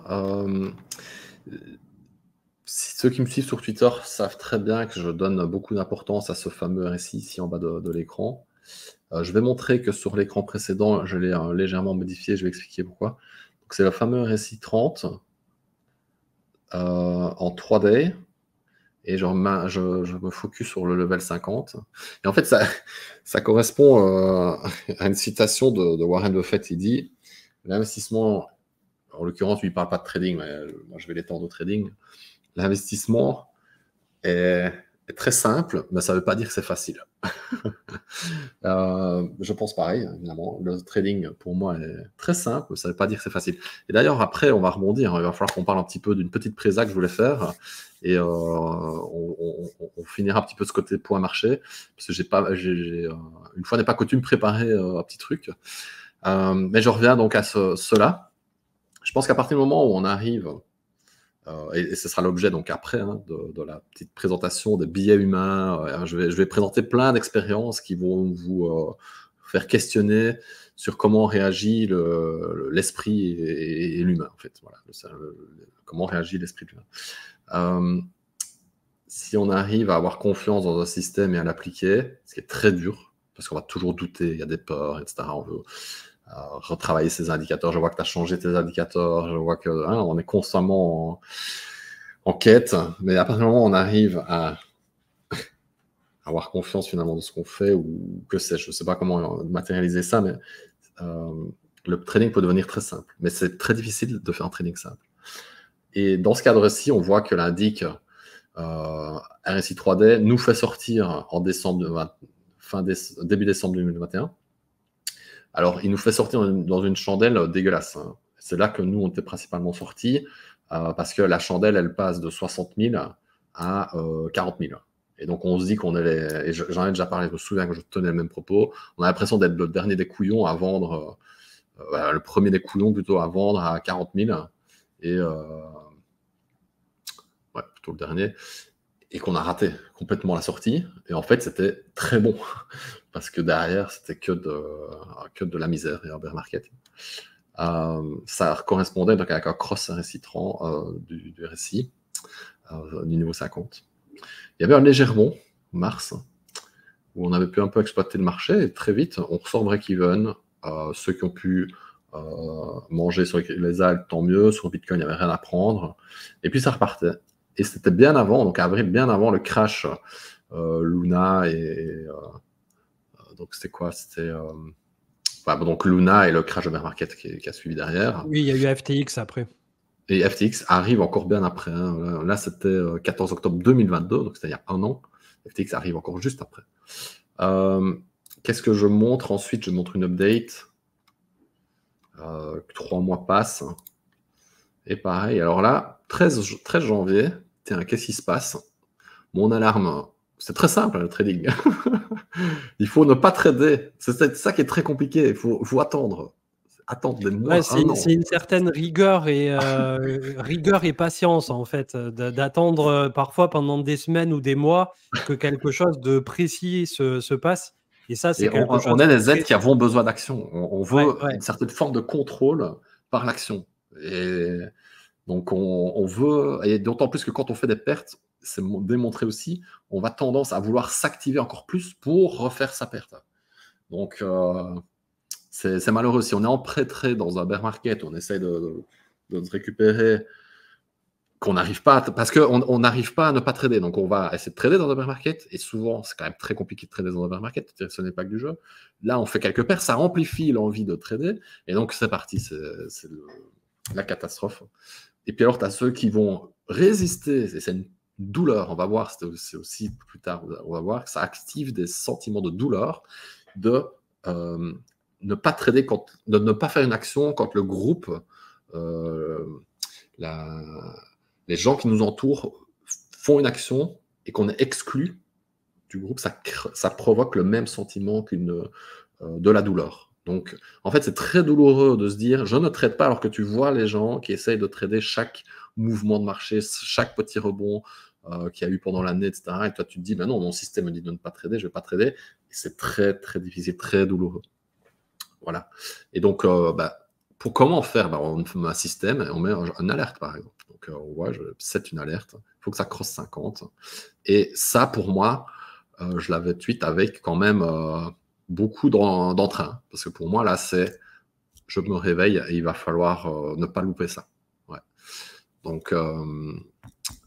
Ceux qui me suivent sur Twitter savent très bien que je donne beaucoup d'importance à ce fameux RSI ici en bas de l'écran. Je vais montrer que sur l'écran précédent, je l'ai légèrement modifié. Je vais expliquer pourquoi. C'est le fameux RSI 30 en 3D. Et je me focus sur le level 50. Et en fait, ça correspond à une citation de Warren Buffett. Il dit, l'investissement, en l'occurrence, lui, il ne parle pas de trading, mais moi, je vais l'étendre au trading. L'investissement est très simple, mais ça ne veut pas dire que c'est facile. Je pense pareil, évidemment. Le trading, pour moi, est très simple, ça ne veut pas dire que c'est facile. Et d'ailleurs, après, on va rebondir. Il va falloir qu'on parle un petit peu d'une petite présa que je voulais faire. Et on finira un petit peu de ce côté point marché, parce que une fois n'est pas coutume, préparer un petit truc. Mais je reviens donc à cela. Je pense qu'à partir du moment où on arrive, et ce sera l'objet donc après de la petite présentation des billets humains, je vais présenter plein d'expériences qui vont vous faire questionner sur comment réagit l'esprit et l'humain, en fait. Voilà, comment réagit l'esprit de l'humain. Si on arrive à avoir confiance dans un système et à l'appliquer, ce qui est très dur, parce qu'on va toujours douter, il y a des peurs, etc. On veut retravailler ses indicateurs. Je vois que tu as changé tes indicateurs, je vois que on est constamment en quête, mais à partir du moment où on arrive à avoir confiance finalement de ce qu'on fait, ou que sais-je, je ne sais pas comment matérialiser ça, mais le trading peut devenir très simple, mais c'est très difficile de faire un trading simple. Et dans ce cadre-ci, on voit que l'indice RSI 3D nous fait sortir en début décembre 2021. Alors, il nous fait sortir dans une chandelle dégueulasse. C'est là que nous, on était principalement sortis, parce que la chandelle, elle passe de 60 000 à 40 000. Et donc, on se dit qu'on est et j'en ai déjà parlé, je me souviens que je tenais le même propos, on a l'impression d'être le dernier des couillons à vendre, le premier des couillons plutôt à vendre à 40 000, et plutôt le dernier, et qu'on a raté complètement la sortie. Et en fait, c'était très bon, parce que derrière, c'était que de la misère et un bear market. Ça correspondait donc avec un cross RSI 30 du RSI, du niveau 50. Il y avait un léger rebond, mars, où on avait pu un peu exploiter le marché, et très vite, on ressort break-even. Ceux qui ont pu manger sur les algues, tant mieux. Sur Bitcoin, il n'y avait rien à prendre. Et puis, ça repartait. Et c'était bien avant, donc avril, bien avant le crash Luna et donc c'était quoi? C'était donc Luna et le crash de bear market qui a suivi derrière. Oui, il y a eu FTX après. Et FTX arrive encore bien après. Là, c'était 14 octobre 2022, donc c'est-à-dire un an. FTX arrive encore juste après. Qu'est-ce que je montre ensuite? Je montre une update. 3 mois passent. Et pareil, alors là, 13 janvier, tiens, qu'est-ce qui se passe? Mon alarme, c'est très simple, le trading. Il faut ne pas trader. C'est ça qui est très compliqué. Il faut attendre. Attendre des Ouais, mois, un an. c'est une certaine rigueur et patience, en fait, d'attendre parfois pendant des semaines ou des mois que quelque chose de précis se passe. Et ça, c'est Et quelque on chose est de des êtres très... qui avons besoin d'action. On Ouais, veut ouais. une certaine forme de contrôle par l'action. Et donc, on veut, et d'autant plus que quand on fait des pertes, c'est démontré aussi, on va tendance à vouloir s'activer encore plus pour refaire sa perte. Donc, c'est malheureux. Si on est en pré-trade dans un bear market, on essaie de se récupérer, qu'on n'arrive pas, parce qu'on n'arrive pas à ne pas trader. Donc, on va essayer de trader dans un bear market, et souvent, c'est quand même très compliqué de trader dans un bear market, ce n'est pas que du jeu. Là, on fait quelques paires, ça amplifie l'envie de trader, et donc c'est parti, c'est la catastrophe. Et puis alors, tu as ceux qui vont résister, et c'est une douleur, on va voir, c'est aussi plus tard, on va voir que ça active des sentiments de douleur, de ne pas trader, de ne pas faire une action quand le groupe, les gens qui nous entourent font une action et qu'on est exclu du groupe, ça provoque le même sentiment de la douleur. Donc, en fait, c'est très douloureux de se dire, je ne trade pas, alors que tu vois les gens qui essayent de trader chaque mouvement de marché, chaque petit rebond qu'il y a eu pendant l'année, etc. Et toi, tu te dis, ben non, mon système me dit de ne pas trader, je ne vais pas trader. Et c'est très, très difficile, très douloureux. Voilà. Et donc, pour comment faire, on met un système et on met une alerte, par exemple. Donc, on voit, je set une alerte. Il faut que ça crosse 50. Et ça, pour moi, je l'avais tweet avec quand même beaucoup d'entrain. Parce que pour moi, là, c'est je me réveille et il va falloir ne pas louper ça. Ouais. Donc,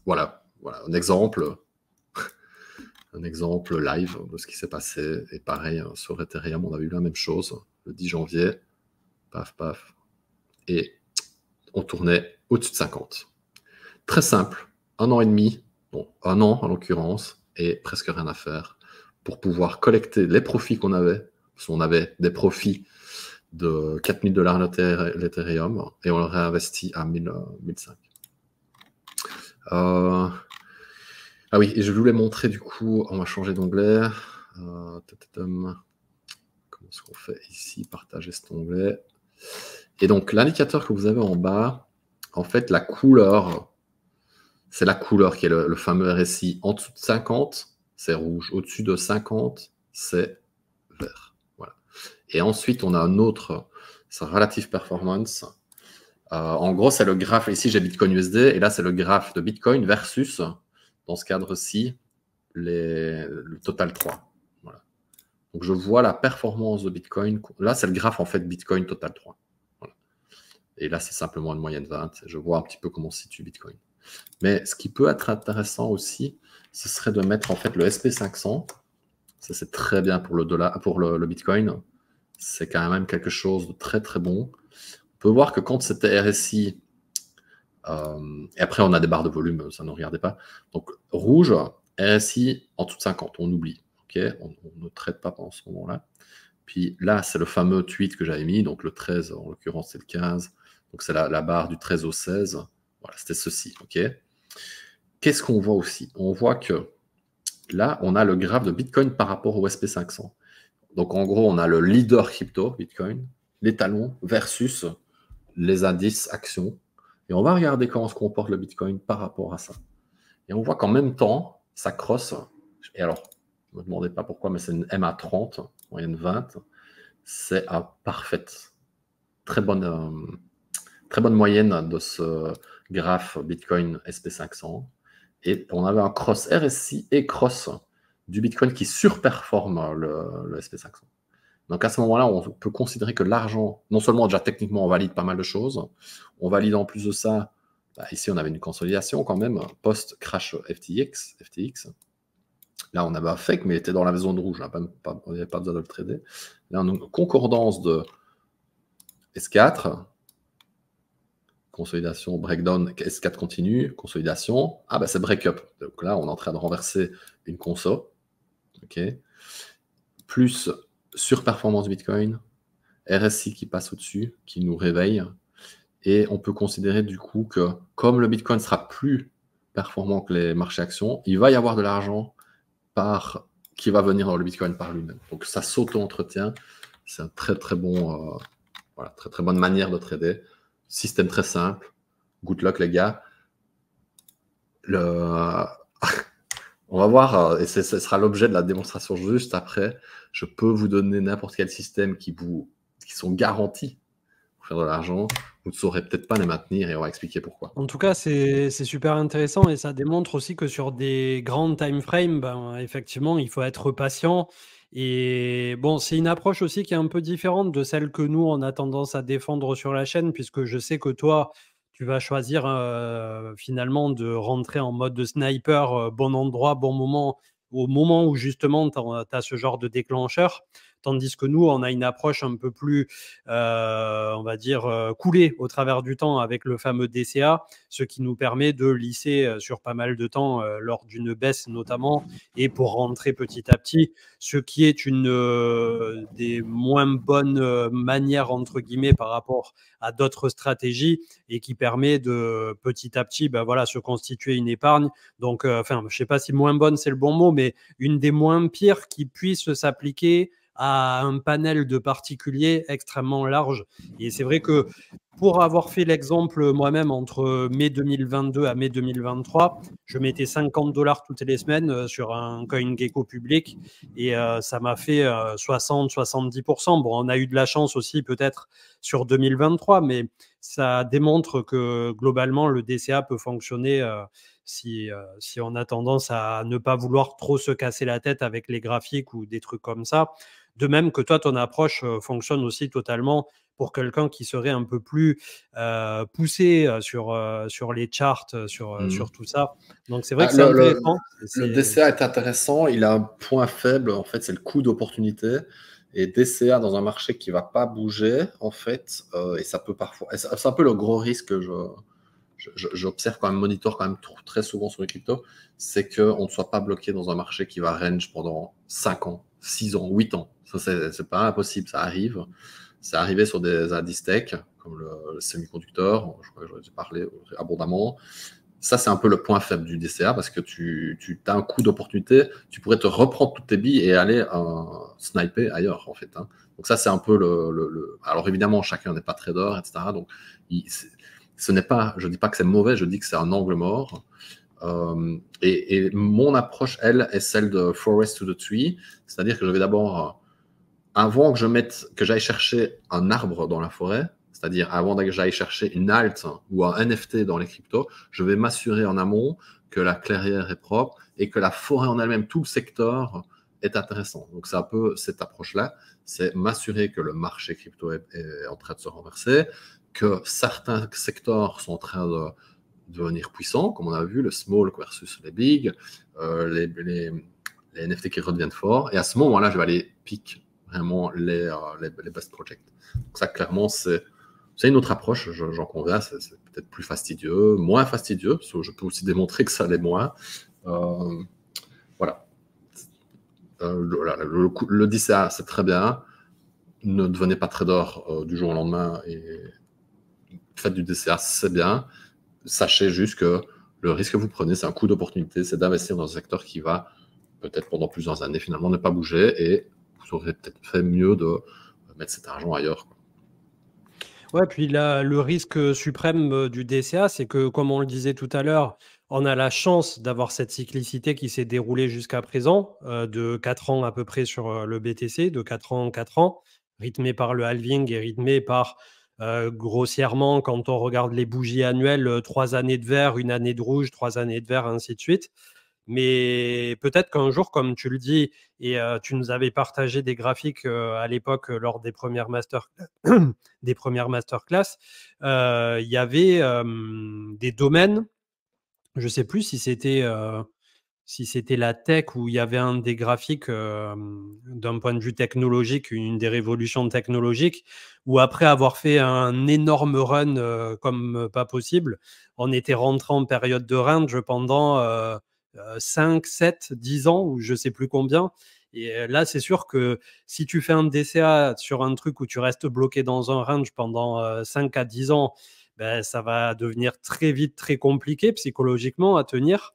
voilà, un exemple live de ce qui s'est passé. Et pareil, sur Ethereum, on a vu la même chose. Le 10 janvier, paf, paf. Et on tournait au-dessus de 50. Très simple, 1 an et demi, bon, 1 an en l'occurrence, et presque rien à faire pour pouvoir collecter les profits qu'on avait. Parce qu'on avait des profits de 4 000 $ l'Ethereum et on le réinvestit à 1005. Ah oui, et je voulais montrer du coup, on va changer d'onglet. Comment est-ce qu'on fait ici? Partager cet onglet. Et donc, l'indicateur que vous avez en bas, en fait, la couleur, c'est la couleur qui est le fameux RSI. En dessous de 50, c'est rouge. Au-dessus de 50, c'est vert. Voilà. Et ensuite, on a un autre, c'est relative performance. En gros, c'est le graphe. Ici, j'ai Bitcoin USD. Et là, c'est le graphe de Bitcoin versus, dans ce cadre-ci, le total 3. Voilà. Donc, je vois la performance de Bitcoin. Là, c'est le graphe, en fait, Bitcoin total 3. Voilà. Et là, c'est simplement une moyenne 20. Je vois un petit peu comment se situe Bitcoin. Mais ce qui peut être intéressant aussi, ce serait de mettre en fait le SP500. Ça, c'est très bien pour le dollar, pour le Bitcoin. C'est quand même quelque chose de très très bon. On peut voir que quand c'était RSI, et après on a des barres de volume, ça ne regardez pas. Donc rouge, RSI en dessous de 50, on oublie. Okay, on ne traite pas pendant ce moment-là. Puis là, c'est le fameux tweet que j'avais mis, donc le 13, en l'occurrence c'est le 15. Donc c'est la barre du 13 au 16. Voilà, c'était ceci. Ok. Qu'est-ce qu'on voit aussi? On voit que là, on a le graphe de Bitcoin par rapport au SP500. Donc, en gros, on a le leader crypto, Bitcoin, les talons versus les indices actions. Et on va regarder comment se comporte le Bitcoin par rapport à ça. Et on voit qu'en même temps, ça crosse. Et alors, ne me demandez pas pourquoi, mais c'est une MA30, moyenne 20. C'est à parfaite. Très bonne moyenne de ce graphe Bitcoin SP500. Et on avait un cross RSI et cross du Bitcoin qui surperforme le SP500. Donc à ce moment-là, on peut considérer que l'argent, non seulement déjà techniquement, on valide pas mal de choses, on valide en plus de ça, ici on avait une consolidation quand même, post-crash FTX. Là, on avait un fake, mais il était dans la zone rouge, on n'avait pas besoin de le trader. Là, on a une concordance de S4, consolidation, breakdown, S4 continue, consolidation. Ah, c'est break-up. Donc là, on est en train de renverser une conso. OK. Plus surperformance Bitcoin, RSI qui passe au-dessus, qui nous réveille. Et on peut considérer du coup que comme le Bitcoin sera plus performant que les marchés actions, il va y avoir de l'argent qui va venir dans le Bitcoin par lui-même. Donc ça s'auto-entretient. C'est un très très bon, très très bonne manière de trader. Système très simple. Good luck les gars. On va voir, et ce sera l'objet de la démonstration juste après. Je peux vous donner n'importe quel système qui sont garantis pour faire de l'argent. Vous ne saurez peut-être pas les maintenir et on va expliquer pourquoi. En tout cas, c'est super intéressant et ça démontre aussi que sur des grands time frames, ben, effectivement, il faut être patient. Et bon, c'est une approche aussi qui est un peu différente de celle que nous, on a tendance à défendre sur la chaîne, puisque je sais que toi, tu vas choisir finalement de rentrer en mode de sniper, bon endroit, bon moment, au moment où justement tu as ce genre de déclencheur. Tandis que nous, on a une approche un peu plus, on va dire, coulée au travers du temps avec le fameux DCA, ce qui nous permet de lisser sur pas mal de temps lors d'une baisse notamment, et pour rentrer petit à petit, ce qui est une des moins bonnes manières, entre guillemets, par rapport à d'autres stratégies, et qui permet de petit à petit voilà, se constituer une épargne. Donc, je ne sais pas si moins bonne c'est le bon mot, mais une des moins pires qui puisse s'appliquer à un panel de particuliers extrêmement large. Et c'est vrai que pour avoir fait l'exemple moi-même entre mai 2022 à mai 2023, je mettais $50 toutes les semaines sur un CoinGecko public et ça m'a fait 60-70%. Bon, on a eu de la chance aussi peut-être sur 2023, mais ça démontre que globalement le DCA peut fonctionner si on a tendance à ne pas vouloir trop se casser la tête avec les graphiques ou des trucs comme ça. De même que toi, ton approche fonctionne aussi totalement pour quelqu'un qui serait un peu plus poussé sur les charts, sur tout ça. Donc, c'est vrai que c'est intéressant. Le DCA est intéressant. Il a un point faible, en fait, c'est le coût d'opportunité. Et DCA dans un marché qui ne va pas bouger, en fait, et ça peut parfois... C'est un peu le gros risque que j'observe quand même, monitor quand même très souvent sur les cryptos, c'est qu'on ne soit pas bloqué dans un marché qui va range pendant 5 ans, 6 ans, 8 ans. Ça, c'est pas impossible, ça arrive. C'est arrivé sur des indices tech, comme le semi-conducteur, je crois que j'en ai parlé abondamment. Ça, c'est un peu le point faible du DCA, parce que tu as un coup d'opportunité, tu pourrais te reprendre toutes tes billes et aller sniper ailleurs, en fait. Hein. Donc ça, c'est un peu Alors évidemment, chacun n'est pas trader, etc. Donc, ce n'est pas, je ne dis pas que c'est mauvais, je dis que c'est un angle mort. Et mon approche, elle, est celle de forest to the tree, c'est-à-dire que je vais d'abord, avant que j'aille chercher un arbre dans la forêt, c'est-à-dire avant que j'aille chercher une alt ou un NFT dans les cryptos, je vais m'assurer en amont que la clairière est propre et que la forêt en elle-même, tout le secteur est intéressant. Donc c'est un peu cette approche-là, c'est m'assurer que le marché crypto est en train de se renverser, que certains secteurs sont en train de devenir puissants, comme on a vu, le small versus les big, les NFT qui redeviennent forts. Et à ce moment-là, je vais aller pick vraiment les best projects. Donc ça, clairement, c'est une autre approche, j'en conviens, c'est peut-être plus fastidieux, moins fastidieux, parce que je peux aussi démontrer que ça l'est moins. Voilà. Le DCA, c'est très bien. Ne devenez pas trader du jour au lendemain et faites du DCA, c'est bien. Sachez juste que le risque que vous prenez, c'est un coût d'opportunité, c'est d'investir dans un secteur qui va peut-être pendant plusieurs années finalement ne pas bouger, et vous aurez peut-être fait mieux de mettre cet argent ailleurs. Ouais, puis là, le risque suprême du DCA, c'est que, comme on le disait tout à l'heure, on a la chance d'avoir cette cyclicité qui s'est déroulée jusqu'à présent, de 4 ans à peu près sur le BTC, de 4 ans en 4 ans, rythmé par le halving et rythmé par, grossièrement, quand on regarde les bougies annuelles, 3 années de vert, 1 année de rouge, 3 années de vert, ainsi de suite. Mais peut-être qu'un jour, comme tu le dis, et tu nous avais partagé des graphiques à l'époque lors des premières masterclass, il y avait des domaines, je ne sais plus si c'était la tech, où il y avait un des graphiques d'un point de vue technologique, une des révolutions technologiques, où après avoir fait un énorme run comme pas possible, on était rentré en période de range pendant 5, 7, 10 ans, ou je ne sais plus combien. Et là, c'est sûr que si tu fais un DCA sur un truc où tu restes bloqué dans un range pendant 5 à 10 ans, ben, ça va devenir très vite très compliqué psychologiquement à tenir.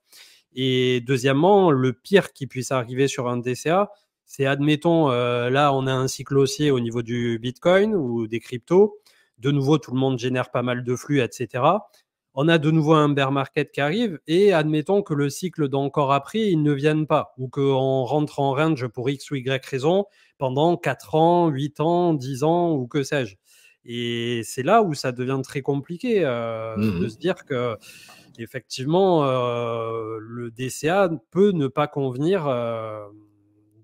Et deuxièmement, le pire qui puisse arriver sur un DCA, c'est admettons, là on a un cycle haussier au niveau du Bitcoin ou des cryptos. De nouveau, tout le monde génère pas mal de flux, etc. On a de nouveau un bear market qui arrive et admettons que le cycle d'encore après, il ne vienne pas ou qu'on rentre en range pour X ou Y raison pendant 4 ans, 8 ans, 10 ans ou que sais-je. Et c'est là où ça devient très compliqué de se dire que effectivement, le DCA peut ne pas convenir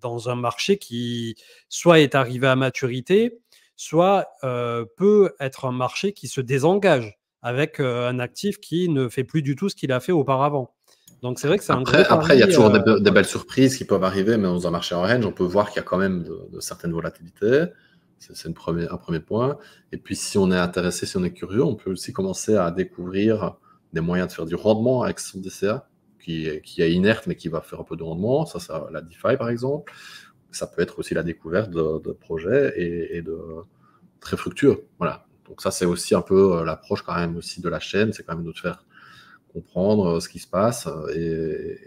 dans un marché qui soit est arrivé à maturité, soit peut être un marché qui se désengage avec un actif qui ne fait plus du tout ce qu'il a fait auparavant. Donc c'est vrai que c'est un gros Après, il y a pari. toujours des belles surprises qui peuvent arriver, mais dans un marché en range, on peut voir qu'il y a quand même de certaines volatilités. C'est un premier point. Et puis, si on est intéressé, si on est curieux, on peut aussi commencer à découvrir des moyens de faire du rendement avec son DCA, qui est inerte, mais qui va faire un peu de rendement. Ça la DeFi, par exemple. Ça peut être aussi la découverte de projets et de très fructueux. Voilà. Donc ça, c'est aussi un peu l'approche quand même aussi de la chaîne. C'est quand même de te faire comprendre ce qui se passe et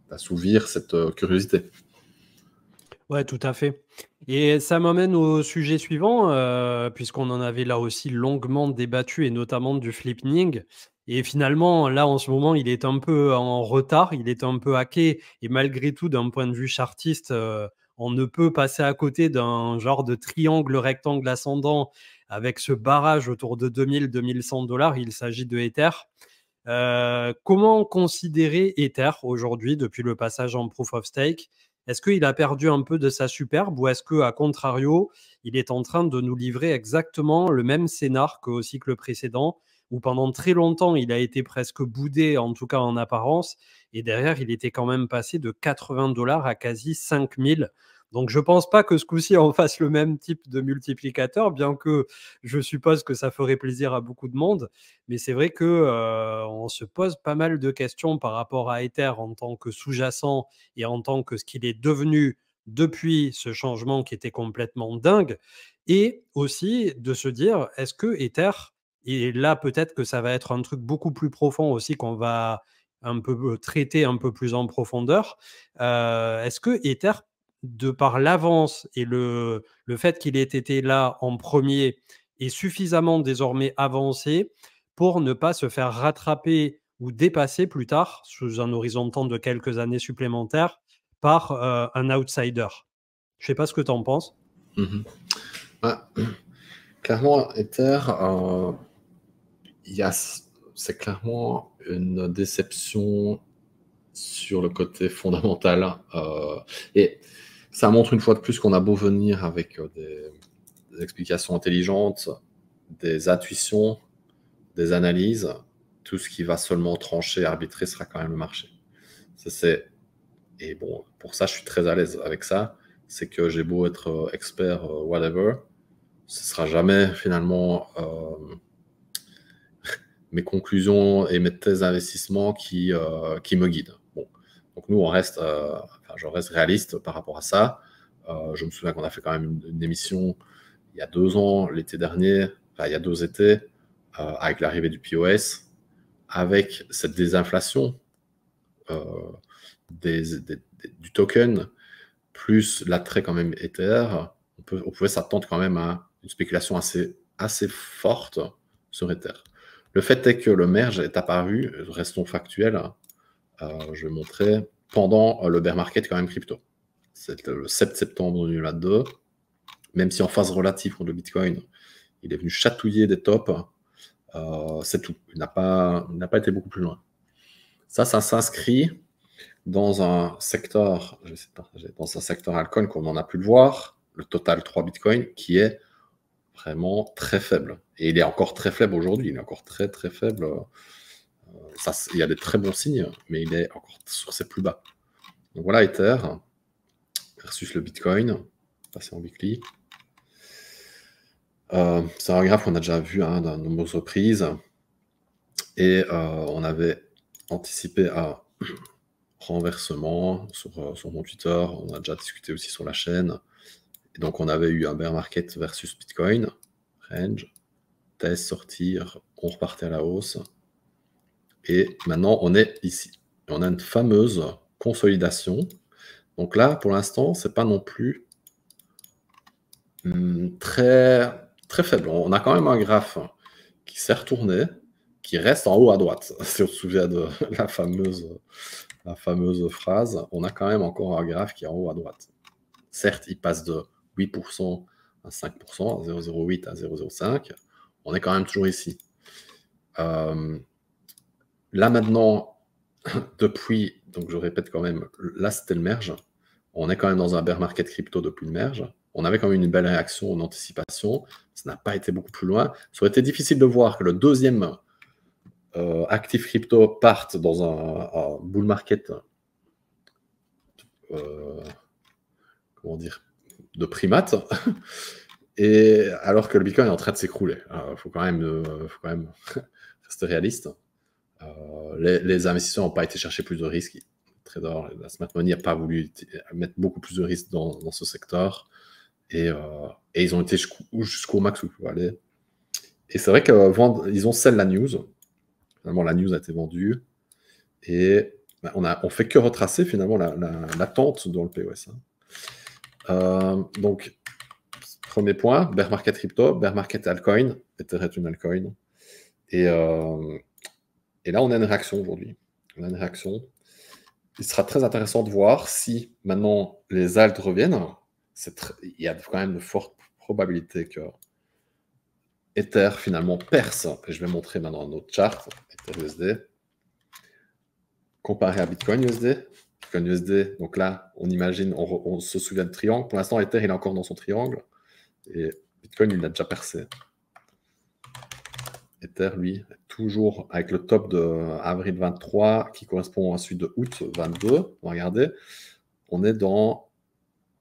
d'assouvir cette curiosité. Ouais, tout à fait. Et ça m'amène au sujet suivant, puisqu'on en avait là aussi longuement débattu, et notamment du flipping. Et finalement, là, en ce moment, il est un peu en retard, il est un peu hacké. Et malgré tout, d'un point de vue chartiste, on ne peut passer à côté d'un genre de triangle rectangle ascendant avec ce barrage autour de 2000-2100 $. Il s'agit de Ether. Comment considérer Ether aujourd'hui depuis le passage en Proof of Stake? Est-ce qu'il a perdu un peu de sa superbe ou est-ce qu'à contrario, il est en train de nous livrer exactement le même scénar qu'au cycle précédent où pendant très longtemps, il a été presque boudé, en tout cas en apparence, et derrière, il était quand même passé de 80 $ à quasi 5000. Donc, je ne pense pas que ce coup-ci, on fasse le même type de multiplicateur, bien que je suppose que ça ferait plaisir à beaucoup de monde. Mais c'est vrai que on se pose pas mal de questions par rapport à Ether en tant que sous-jacent et en tant que ce qu'il est devenu depuis ce changement qui était complètement dingue. Et aussi de se dire, est-ce que Ether, et là peut-être que ça va être un truc beaucoup plus profond aussi qu'on va un peu traiter un peu plus en profondeur, est-ce que Ether, de par l'avance et le fait qu'il ait été là en premier, est suffisamment désormais avancé pour ne pas se faire rattraper ou dépasser plus tard, sous un horizon de temps de quelques années supplémentaires, par un outsider. Je ne sais pas ce que tu en penses. Mm-hmm. Clairement, Ether, c'est clairement une déception sur le côté fondamental. Et ça montre une fois de plus qu'on a beau venir avec des explications intelligentes, des intuitions, des analyses, tout ce qui va seulement trancher, arbitrer sera quand même le marché. Et bon, pour ça, je suis très à l'aise avec ça. C'est que j'ai beau être expert, whatever, ce sera jamais finalement mes conclusions et mes thèses d'investissement qui me guident. Bon. Donc nous, je reste réaliste par rapport à ça. Je me souviens qu'on a fait quand même une émission il y a 2 ans, l'été dernier, il y a 2 étés, avec l'arrivée du POS, avec cette désinflation du token, plus l'attrait quand même Ether, on pouvait s'attendre quand même à une spéculation assez forte sur Ether. Le fait est que le merge est apparu, restons factuels, je vais montrer, pendant le bear market quand même crypto. C'était le 7 septembre 2022. Même si en phase relative contre le Bitcoin, il est venu chatouiller des tops, c'est tout. Il n'a pas été beaucoup plus loin. Ça s'inscrit dans un secteur, je vais essayer de partager, dans un secteur altcoin qu'on en a pu le voir, le total 3 Bitcoin, qui est vraiment très faible. Et il est encore très faible aujourd'hui. Il est encore très très faible. Il y a des très bons signes, mais il est encore sur ses plus bas. Donc voilà Ether versus le Bitcoin. Passer en weekly. C'est un graphe qu'on a déjà vu à de nombreuses reprises. Et on avait anticipé un renversement sur mon Twitter. On a déjà discuté aussi sur la chaîne. Et donc on avait eu un bear market versus Bitcoin range. thèse sortir, on repartait à la hausse. Et maintenant, on est ici. Et on a une fameuse consolidation. Donc là, pour l'instant, c'est pas non plus très, très faible. On a quand même un graphe qui s'est retourné, qui reste en haut à droite. Si on se souvient de la fameuse phrase, on a quand même encore un graphe qui est en haut à droite. Certes, il passe de 8% à 5%, à 0,08 à 0,05. On est quand même toujours ici. Là maintenant, depuis, donc je répète quand même, là c'était le merge. On est quand même dans un bear market crypto depuis le merge. On avait quand même une belle réaction en anticipation. Ça n'a pas été beaucoup plus loin. Ça aurait été difficile de voir que le deuxième actif crypto parte dans un bull market comment dire, de primates, et alors que le Bitcoin est en train de s'écrouler. Il faut quand même rester réaliste. Les investisseurs n'ont pas été chercher plus de risques. Trader, la smart money n'a pas voulu mettre beaucoup plus de risques dans ce secteur. Et ils ont été jusqu'au max où ils pouvaient aller. Et c'est vrai qu'ils ont sell la news. Finalement, la news a été vendue. Et on fait que retracer finalement l'attente dans le POS. Donc, premier point, bear market crypto, bear market altcoin, Ether est une altcoin. Et là, on a une réaction aujourd'hui. On a une réaction. Il sera très intéressant de voir si maintenant les alts reviennent. Il y a quand même de fortes probabilités que Ether finalement perce. Et je vais montrer maintenant un autre chart, Ether USD, comparé à Bitcoin USD. Bitcoin USD, donc là, on imagine, on se souvient de triangle. Pour l'instant, Ether, il est encore dans son triangle. Et Bitcoin, il l'a déjà percé. Ether, lui, est toujours avec le top de avril 23 qui correspond ensuite de août 22. Regardez, on est dans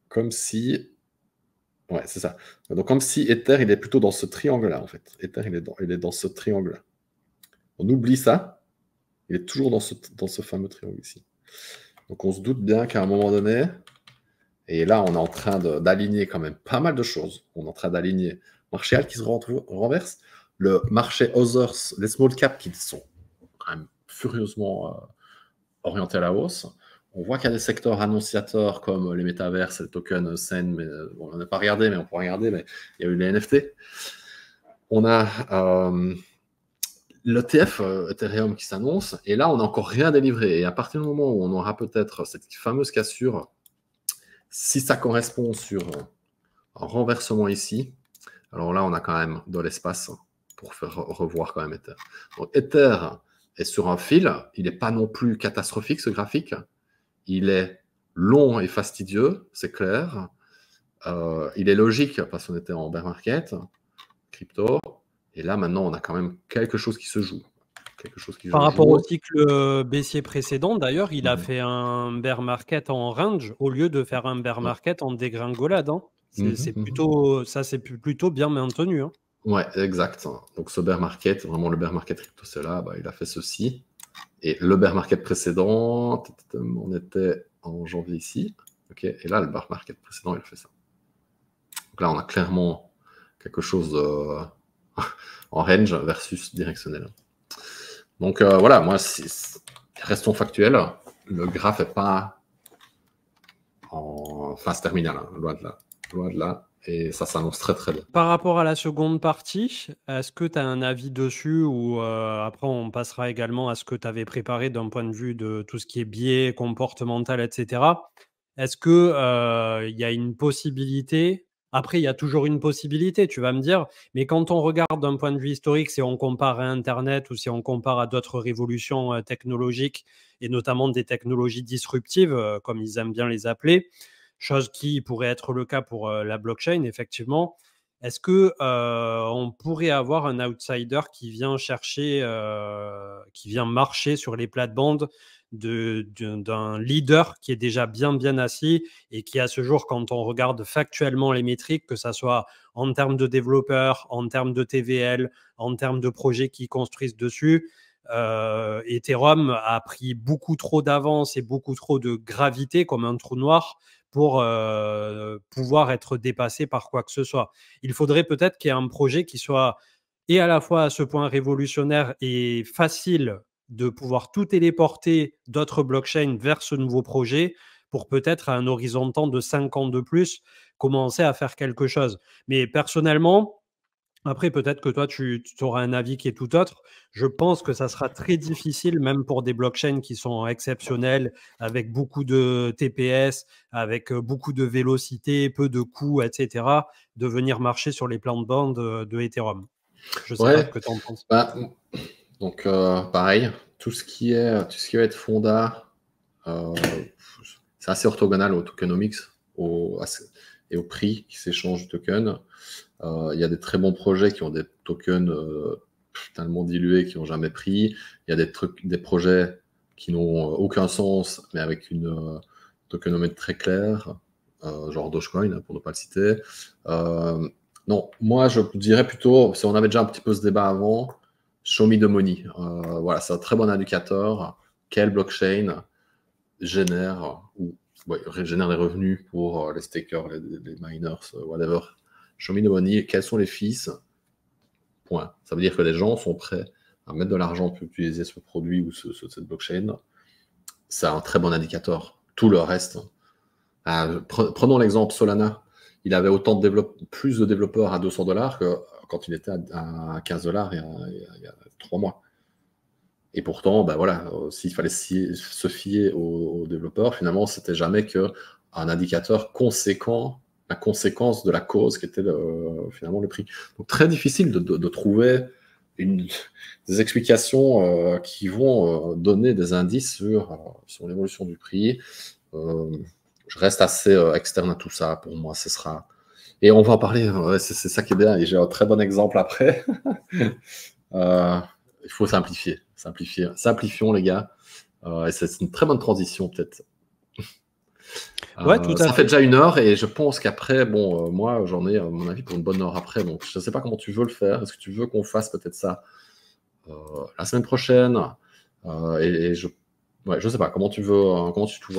comme si... Ouais, c'est ça. Donc comme si Ether, il est plutôt dans ce triangle-là, en fait. Ether, il est dans ce triangle-là. On oublie ça. Il est toujours dans ce fameux triangle ici. Donc on se doute bien qu'à un moment donné, et là, on est en train d'aligner quand même pas mal de choses. On est en train d'aligner marché alt qui se renverse, le marché others, les small caps qui sont quand même furieusement orientés à la hausse. On voit qu'il y a des secteurs annonciateurs comme les métaverses, les tokens SEN, mais on n'a pas regardé, mais on pourra regarder, mais il y a eu les NFT. On a l'ETF Ethereum qui s'annonce, et là, on n'a encore rien délivré. Et à partir du moment où on aura peut-être cette fameuse cassure, si ça correspond sur un renversement ici, alors là, on a quand même de l'espace pour faire revoir quand même Ether. Donc, Ether est sur un fil. Il n'est pas non plus catastrophique, ce graphique. Il est long et fastidieux, c'est clair. Il est logique parce qu'on était en bear market, crypto. Et là, maintenant, on a quand même quelque chose qui se joue. Par rapport au cycle baissier précédent, d'ailleurs, il a fait un bear market en range au lieu de faire un bear market en dégringolade. Hein. C'est plutôt bien maintenu. Hein. Ouais, exact. Donc ce bear market, vraiment le bear market crypto, c'est là, il a fait ceci. Et le bear market précédent, on était en janvier ici. Okay. Et là, le bear market précédent, il a fait ça. Donc là, on a clairement quelque chose en range versus directionnel. Donc voilà, moi, restons factuels. Le graphe n'est pas en phase terminale, hein, loin de là. Loin de là. Et ça s'annonce très très bien. Par rapport à la seconde partie, est-ce que tu as un avis dessus ou après on passera également à ce que tu avais préparé d'un point de vue de tout ce qui est biais comportemental, etc. Est-ce que y a une possibilité? Après, il y a toujours une possibilité, tu vas me dire, mais quand on regarde d'un point de vue historique, si on compare à Internet ou si on compare à d'autres révolutions technologiques et notamment des technologies disruptives, comme ils aiment bien les appeler, chose qui pourrait être le cas pour la blockchain, effectivement. Est-ce que on pourrait avoir un outsider qui vient chercher, qui vient marcher sur les plates-bandes d'un leader qui est déjà bien assis et qui, à ce jour, quand on regarde factuellement les métriques, que ça soit en termes de développeurs, en termes de TVL, en termes de projets qui construisent dessus, Ethereum a pris beaucoup trop d'avance et beaucoup trop de gravité comme un trou noir pour pouvoir être dépassé par quoi que ce soit. Il faudrait peut-être qu'il y ait un projet qui soit et à la fois à ce point révolutionnaire et facile de pouvoir tout téléporter d'autres blockchains vers ce nouveau projet pour peut-être à un horizon de temps de 5 ans de plus, commencer à faire quelque chose. Mais personnellement, après, peut-être que toi, tu auras un avis qui est tout autre. Je pense que ça sera très difficile, même pour des blockchains qui sont exceptionnelles, avec beaucoup de TPS, avec beaucoup de vélocité, peu de coûts, etc., de venir marcher sur les plates-bandes de Ethereum. Je ne sais pas ce Ouais, que tu en penses. bah, donc pareil, tout ce qui va être fonda, c'est assez orthogonal au tokenomics et au prix qui s'échange du token. Il y a des très bons projets qui ont des tokens tellement dilués qui n'ont jamais pris. Il y a des projets qui n'ont aucun sens, mais avec une tokenomètre très claire, genre Dogecoin, pour ne pas le citer. Non, moi je dirais plutôt, si on avait déjà un petit peu ce débat avant, show me the money. Voilà, c'est un très bon indicateur. Quelle blockchain génère génère des revenus pour les stakers, les miners, whatever. Show me the money. Quels sont les fees? Point. Ça veut dire que les gens sont prêts à mettre de l'argent pour utiliser ce produit ou cette blockchain. C'est un très bon indicateur. Tout le reste. Prenons l'exemple Solana. Il avait plus de développeurs à $200 que quand il était à $15 il y a 3 mois. Et pourtant, ben voilà, s'il fallait se fier aux développeurs, finalement, c'était jamais qu'un indicateur conséquent, la conséquence de la cause qui était finalement le prix. Donc très difficile de trouver des explications qui vont donner des indices sur l'évolution du prix. Je reste assez externe à tout ça. Pour moi, ce sera... Et on va en parler, c'est ça qui est bien, et j'ai un très bon exemple après. Il faut simplifier. Simplifions, les gars. Et c'est une très bonne transition, peut-être. Ouais, tout à ça fait. fait déjà 1 heure, et je pense qu'après, moi, j'en ai, à mon avis, pour une bonne heure après. Donc, je ne sais pas comment tu veux le faire. Est-ce que tu veux qu'on fasse peut-être ça la semaine prochaine? Ouais, je sais pas, comment tu vois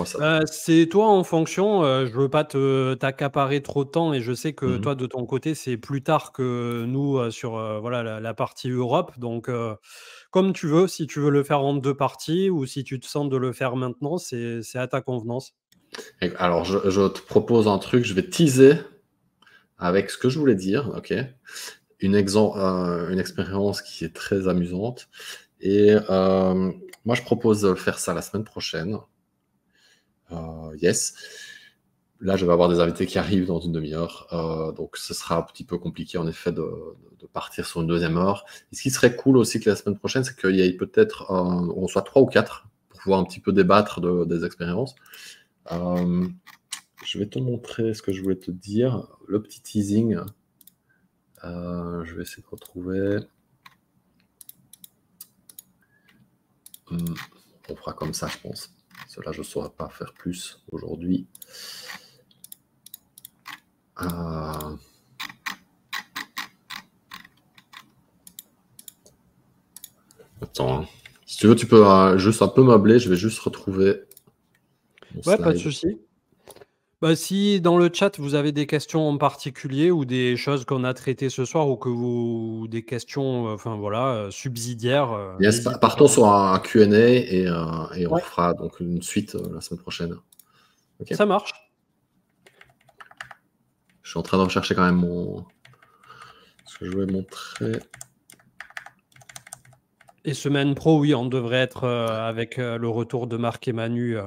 ça? C'est toi en fonction. Je veux pas t'accaparer trop de temps et je sais que Mhm. toi, de ton côté, c'est plus tard que nous sur voilà, la partie Europe. Donc, comme tu veux, si tu veux le faire en 2 parties ou si tu te sens de le faire maintenant, c'est à ta convenance. Alors, je te propose un truc, je vais teaser avec ce que je voulais dire, ok? Une expérience qui est très amusante. Et moi, je propose de faire ça la semaine prochaine. Yes. Là, je vais avoir des invités qui arrivent dans une demi-heure. Donc, ce sera un petit peu compliqué, en effet, de partir sur une deuxième heure. Et ce qui serait cool aussi que la semaine prochaine, c'est qu'il y ait peut-être, on soit 3 ou 4 pour pouvoir un petit peu débattre des expériences. Je vais te montrer ce que je voulais te dire. Le petit teasing. Je vais essayer de retrouver. On fera comme ça, je pense. Cela, je ne saurais pas faire plus aujourd'hui. Attends. Si tu veux, tu peux juste un peu meubler. Je vais juste retrouver mon Ouais, pas de slide. souci. Bah, si dans le chat, vous avez des questions en particulier ou des choses qu'on a traitées ce soir ou des questions enfin voilà, subsidiaires, Yes, n'hésitez partons pas. sur un Q&A et on Ouais, fera donc une suite la semaine prochaine. Ok. ça marche. Je suis en train de rechercher quand même ce que je voulais montrer. Et semaine pro, oui, on devrait être avec le retour de Marc et Manu.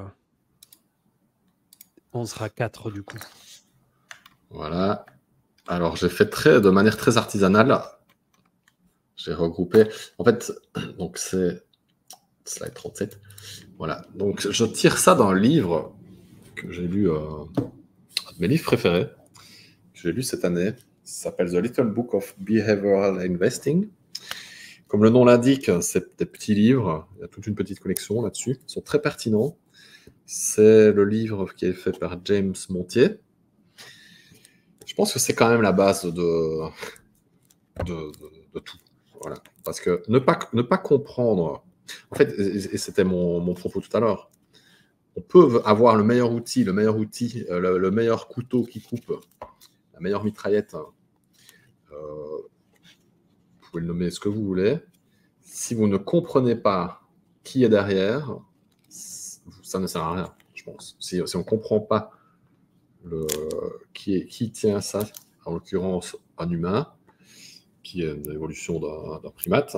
On sera 4 du coup. Voilà. Alors, j'ai fait de manière très artisanale. J'ai regroupé. En fait, donc c'est slide 37. Voilà. Donc, je tire ça d'un livre que j'ai lu, un de mes livres préférés, que j'ai lu cette année. Ça s'appelle The Little Book of Behavioral Investing. Comme le nom l'indique, c'est des petits livres. Il y a toute une petite collection là-dessus. Ils sont très pertinents. C'est le livre qui est fait par James Montier. Je pense que c'est quand même la base de tout. Voilà. Parce que ne pas comprendre, en fait, et c'était mon propos tout à l'heure, on peut avoir le meilleur outil, le meilleur couteau qui coupe, la meilleure mitraillette pouvez le nommer ce que vous voulez. Si vous ne comprenez pas qui est derrière, ça ne sert à rien, je pense. Si on ne comprend pas qui tient ça, en l'occurrence un humain, qui est une évolution d'un primate,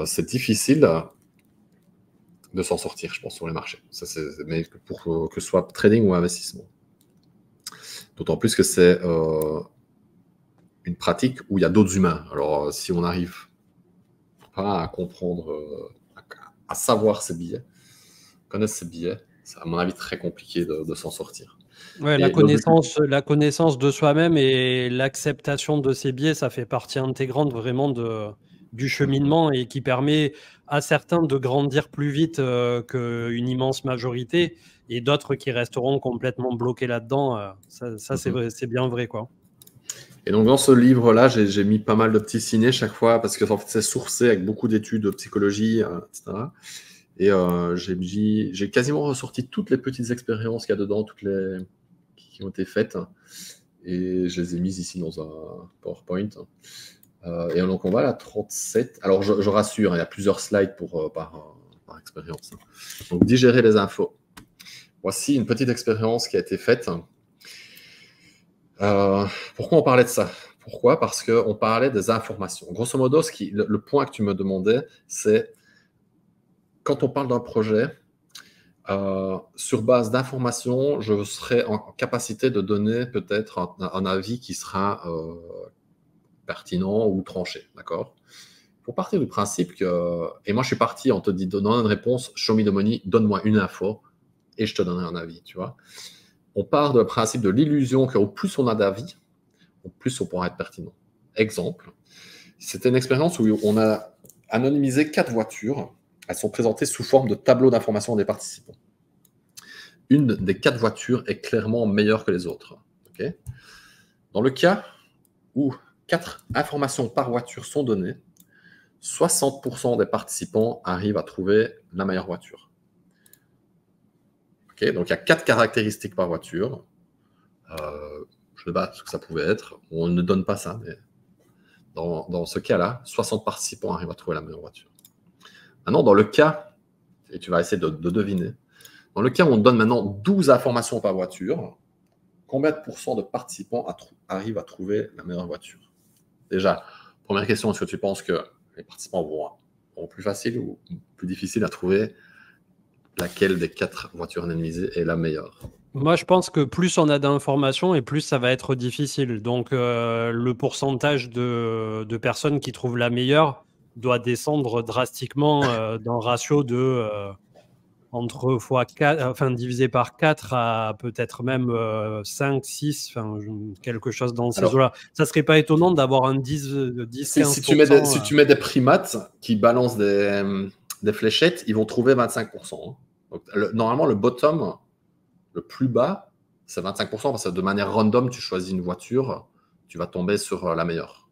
c'est difficile de s'en sortir, je pense, sur les marchés. Mais pour que ce soit trading ou investissement. D'autant plus que c'est une pratique où il y a d'autres humains. Alors, si on n'arrive pas à comprendre, à savoir ces billets, connaître ces billets, c'est à mon avis très compliqué de s'en sortir. Ouais, la connaissance de soi-même et l'acceptation de ses biais, ça fait partie intégrante vraiment du cheminement et qui permet à certains de grandir plus vite qu'une immense majorité et d'autres qui resteront complètement bloqués là-dedans. Ça c'est bien vrai, quoi. Et donc, dans ce livre-là, j'ai mis pas mal de petits signets chaque fois parce que en fait, c'est sourcé avec beaucoup d'études de psychologie, etc. Et j'ai quasiment ressorti toutes les petites expériences qu'il y a dedans, toutes les qui ont été faites. Et je les ai mises ici dans un PowerPoint. Et donc, on va à la 37. Alors, je rassure, il y a plusieurs slides par expérience. Donc, digérer les infos. Voici une petite expérience qui a été faite. Pourquoi on parlait de ça? Pourquoi? Parce qu'on parlait des informations. Grosso modo, le point que tu me demandais, c'est quand on parle d'un projet, sur base d'informations, je serai en capacité de donner peut-être un avis qui sera pertinent ou tranché. D'accord? Il faut partir du principe que, et moi je suis parti en te donnant une réponse, show me the money, donne-moi une info et je te donnerai un avis. Tu vois? On part du principe de l'illusion qu'au plus on a d'avis, au plus on pourra être pertinent. Exemple, c'était une expérience où on a anonymisé 4 voitures. Elles sont présentées sous forme de tableau d'information des participants. Une des 4 voitures est clairement meilleure que les autres. Okay? Dans le cas où 4 informations par voiture sont données, 60% des participants arrivent à trouver la meilleure voiture. Okay? Donc, il y a 4 caractéristiques par voiture. Je ne sais pas ce que ça pouvait être. On ne donne pas ça, mais dans ce cas-là, 60 participants arrivent à trouver la meilleure voiture. Maintenant, dans le cas, et tu vas essayer de deviner, dans le cas où on donne maintenant 12 informations par voiture, combien de pourcents de participants arrivent à trouver la meilleure voiture? Déjà, première question, est-ce que tu penses que les participants vont plus facile ou plus difficile à trouver laquelle des 4 voitures anonymisées est la meilleure? Moi, je pense que plus on a d'informations et plus ça va être difficile. Donc, le pourcentage de personnes qui trouvent la meilleure doit descendre drastiquement d'un ratio de entre x4, enfin, divisé par 4 à peut-être même 5, 6, enfin, quelque chose dans ces eaux-là. Ça serait pas étonnant d'avoir un 10-15%. Si tu mets des primates qui balancent des fléchettes, ils vont trouver 25%. Donc, normalement, le bottom, le plus bas, c'est 25%, parce que de manière random, tu choisis une voiture, tu vas tomber sur la meilleure.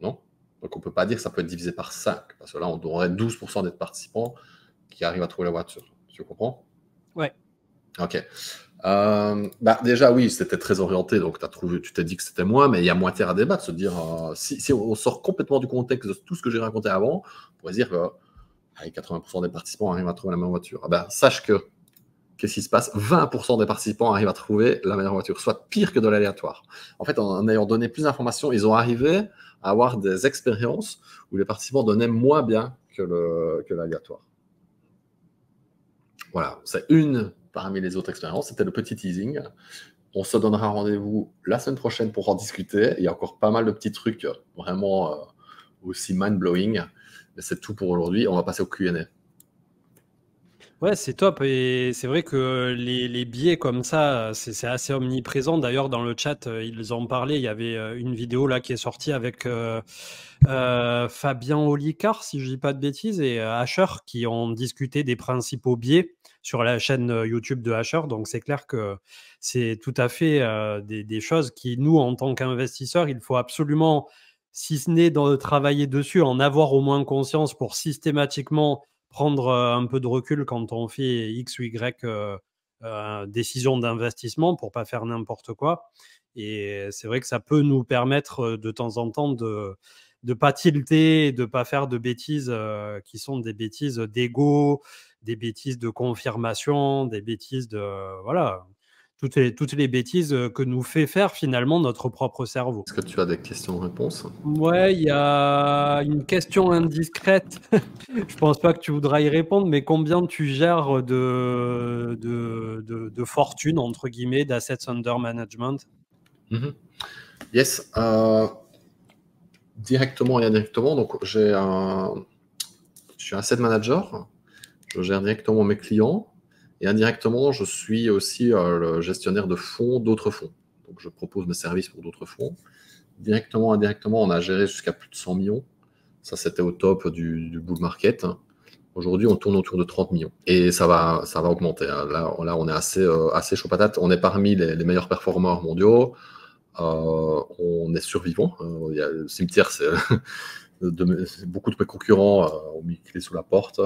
Non? Donc, on ne peut pas dire que ça peut être divisé par 5, parce que là, on aurait 12% des participants qui arrivent à trouver la voiture. Tu comprends? Ouais. Ok. Déjà, oui, c'était très orienté, donc tu t'es dit que c'était moi, mais il y a moins terre à débattre, se dire, si on sort complètement du contexte de tout ce que j'ai raconté avant, on pourrait dire que 80% des participants arrivent à trouver la même voiture. Sache que, qu'est-ce qui se passe? 20% des participants arrivent à trouver la meilleure voiture, soit pire que de l'aléatoire. En fait, en ayant donné plus d'informations, ils ont arrivé à avoir des expériences où les participants donnaient moins bien que l'aléatoire. Voilà, c'est une parmi les autres expériences. C'était le petit teasing. On se donnera rendez-vous la semaine prochaine pour en discuter. Il y a encore pas mal de petits trucs vraiment aussi mind-blowing. Mais c'est tout pour aujourd'hui. On va passer au Q&A. Ouais, c'est top. Et c'est vrai que les biais comme ça, c'est assez omniprésent. D'ailleurs, dans le chat, ils en parlaient. Il y avait une vidéo là qui est sortie avec Fabien Olicard, si je dis pas de bêtises, et Asher, qui ont discuté des principaux biais sur la chaîne YouTube de Asher. Donc, c'est clair que c'est tout à fait des choses qui, nous, en tant qu'investisseurs, il faut absolument, si ce n'est de travailler dessus, en avoir au moins conscience pour systématiquement prendre un peu de recul quand on fait X ou Y décision d'investissement pour pas faire n'importe quoi. Et c'est vrai que ça peut nous permettre de temps en temps de pas tilter et de pas faire de bêtises qui sont des bêtises d'ego, des bêtises de confirmation, des bêtises de voilà, toutes les bêtises que nous fait faire finalement notre propre cerveau. Est-ce que tu as des questions-réponses? Ouais, il y a une question indiscrète. Je pense pas que tu voudras y répondre, mais combien tu gères de fortune, entre guillemets, d'assets under management? Yes. Directement et indirectement. Donc, je suis asset manager. Je gère directement mes clients. Et indirectement, je suis aussi le gestionnaire de fonds d'autres fonds. Donc, je propose mes services pour d'autres fonds. Directement, indirectement, on a géré jusqu'à plus de 100 millions. Ça, c'était au top du bull market. Aujourd'hui, on tourne autour de 30 millions. Et ça va augmenter. Là, on est assez chaud patate. On est parmi les meilleurs performeurs mondiaux. On est survivant. Il y a le cimetière, beaucoup de mes concurrents ont mis clé sous la porte.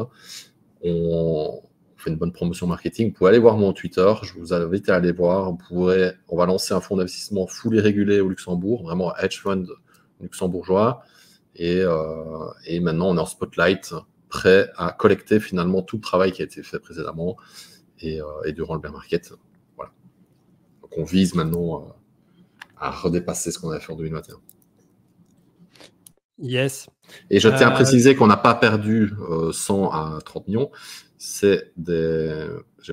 On fait une bonne promotion marketing. Vous pouvez aller voir mon Twitter. Je vous invite à aller voir. On va lancer un fonds d'investissement fully régulé au Luxembourg, vraiment un hedge fund luxembourgeois. Et maintenant, on est en spotlight, prêt à collecter finalement tout le travail qui a été fait précédemment et durant le bear market. Voilà. Donc, on vise maintenant à redépasser ce qu'on avait fait en 2021. Yes. Et je tiens à préciser qu'on n'a pas perdu 100 à 30 millions. J'ai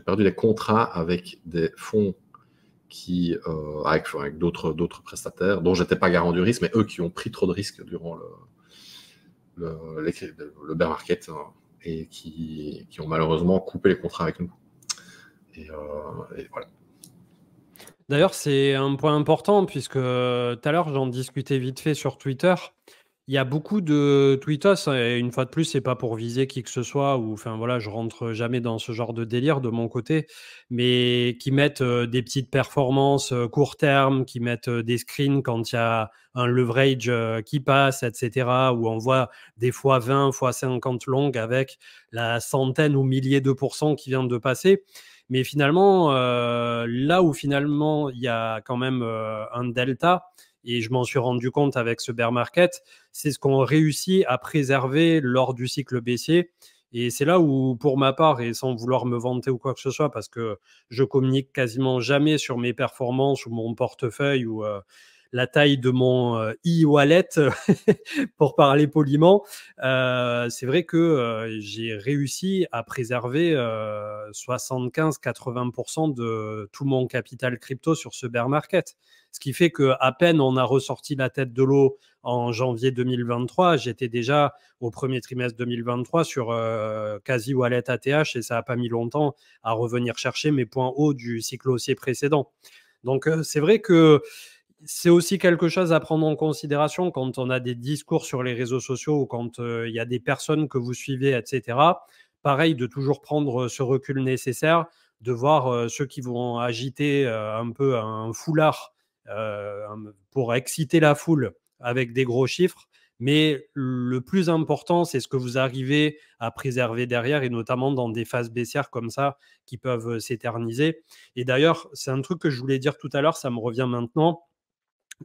perdu des contrats avec des fonds avec d'autres prestataires dont je n'étais pas garant du risque, mais eux qui ont pris trop de risques durant le bear market et qui ont malheureusement coupé les contrats avec nous. Et voilà. D'ailleurs, c'est un point important puisque tout à l'heure, j'en discutais vite fait sur Twitter. Il y a beaucoup de tweetos, et une fois de plus, c'est pas pour viser qui que ce soit, ou enfin voilà, je rentre jamais dans ce genre de délire de mon côté, mais qui mettent des petites performances court terme, qui mettent des screens quand il y a un leverage qui passe, etc., où on voit des fois 20, fois 50 longues avec la centaine ou milliers de pourcents qui viennent de passer. Mais finalement, là où finalement il y a quand même un delta, et je m'en suis rendu compte avec ce bear market, c'est ce qu'on réussit à préserver lors du cycle baissier. Et c'est là où, pour ma part, et sans vouloir me vanter ou quoi que ce soit, parce que je communique quasiment jamais sur mes performances ou mon portefeuille ou la taille de mon e-wallet, pour parler poliment, c'est vrai que j'ai réussi à préserver 75-80% de tout mon capital crypto sur ce bear market. Ce qui fait qu'à peine on a ressorti la tête de l'eau en janvier 2023, j'étais déjà au premier trimestre 2023 sur quasi wallet ATH et ça n'a pas mis longtemps à revenir chercher mes points hauts du cycle haussier précédent. Donc c'est vrai que c'est aussi quelque chose à prendre en considération quand on a des discours sur les réseaux sociaux ou quand il y a des personnes que vous suivez, etc. Pareil, de toujours prendre ce recul nécessaire, de voir ceux qui vont agiter un peu un foulard pour exciter la foule avec des gros chiffres. Mais le plus important, c'est ce que vous arrivez à préserver derrière, et notamment dans des phases baissières comme ça qui peuvent s'éterniser. Et d'ailleurs, c'est un truc que je voulais dire tout à l'heure, ça me revient maintenant.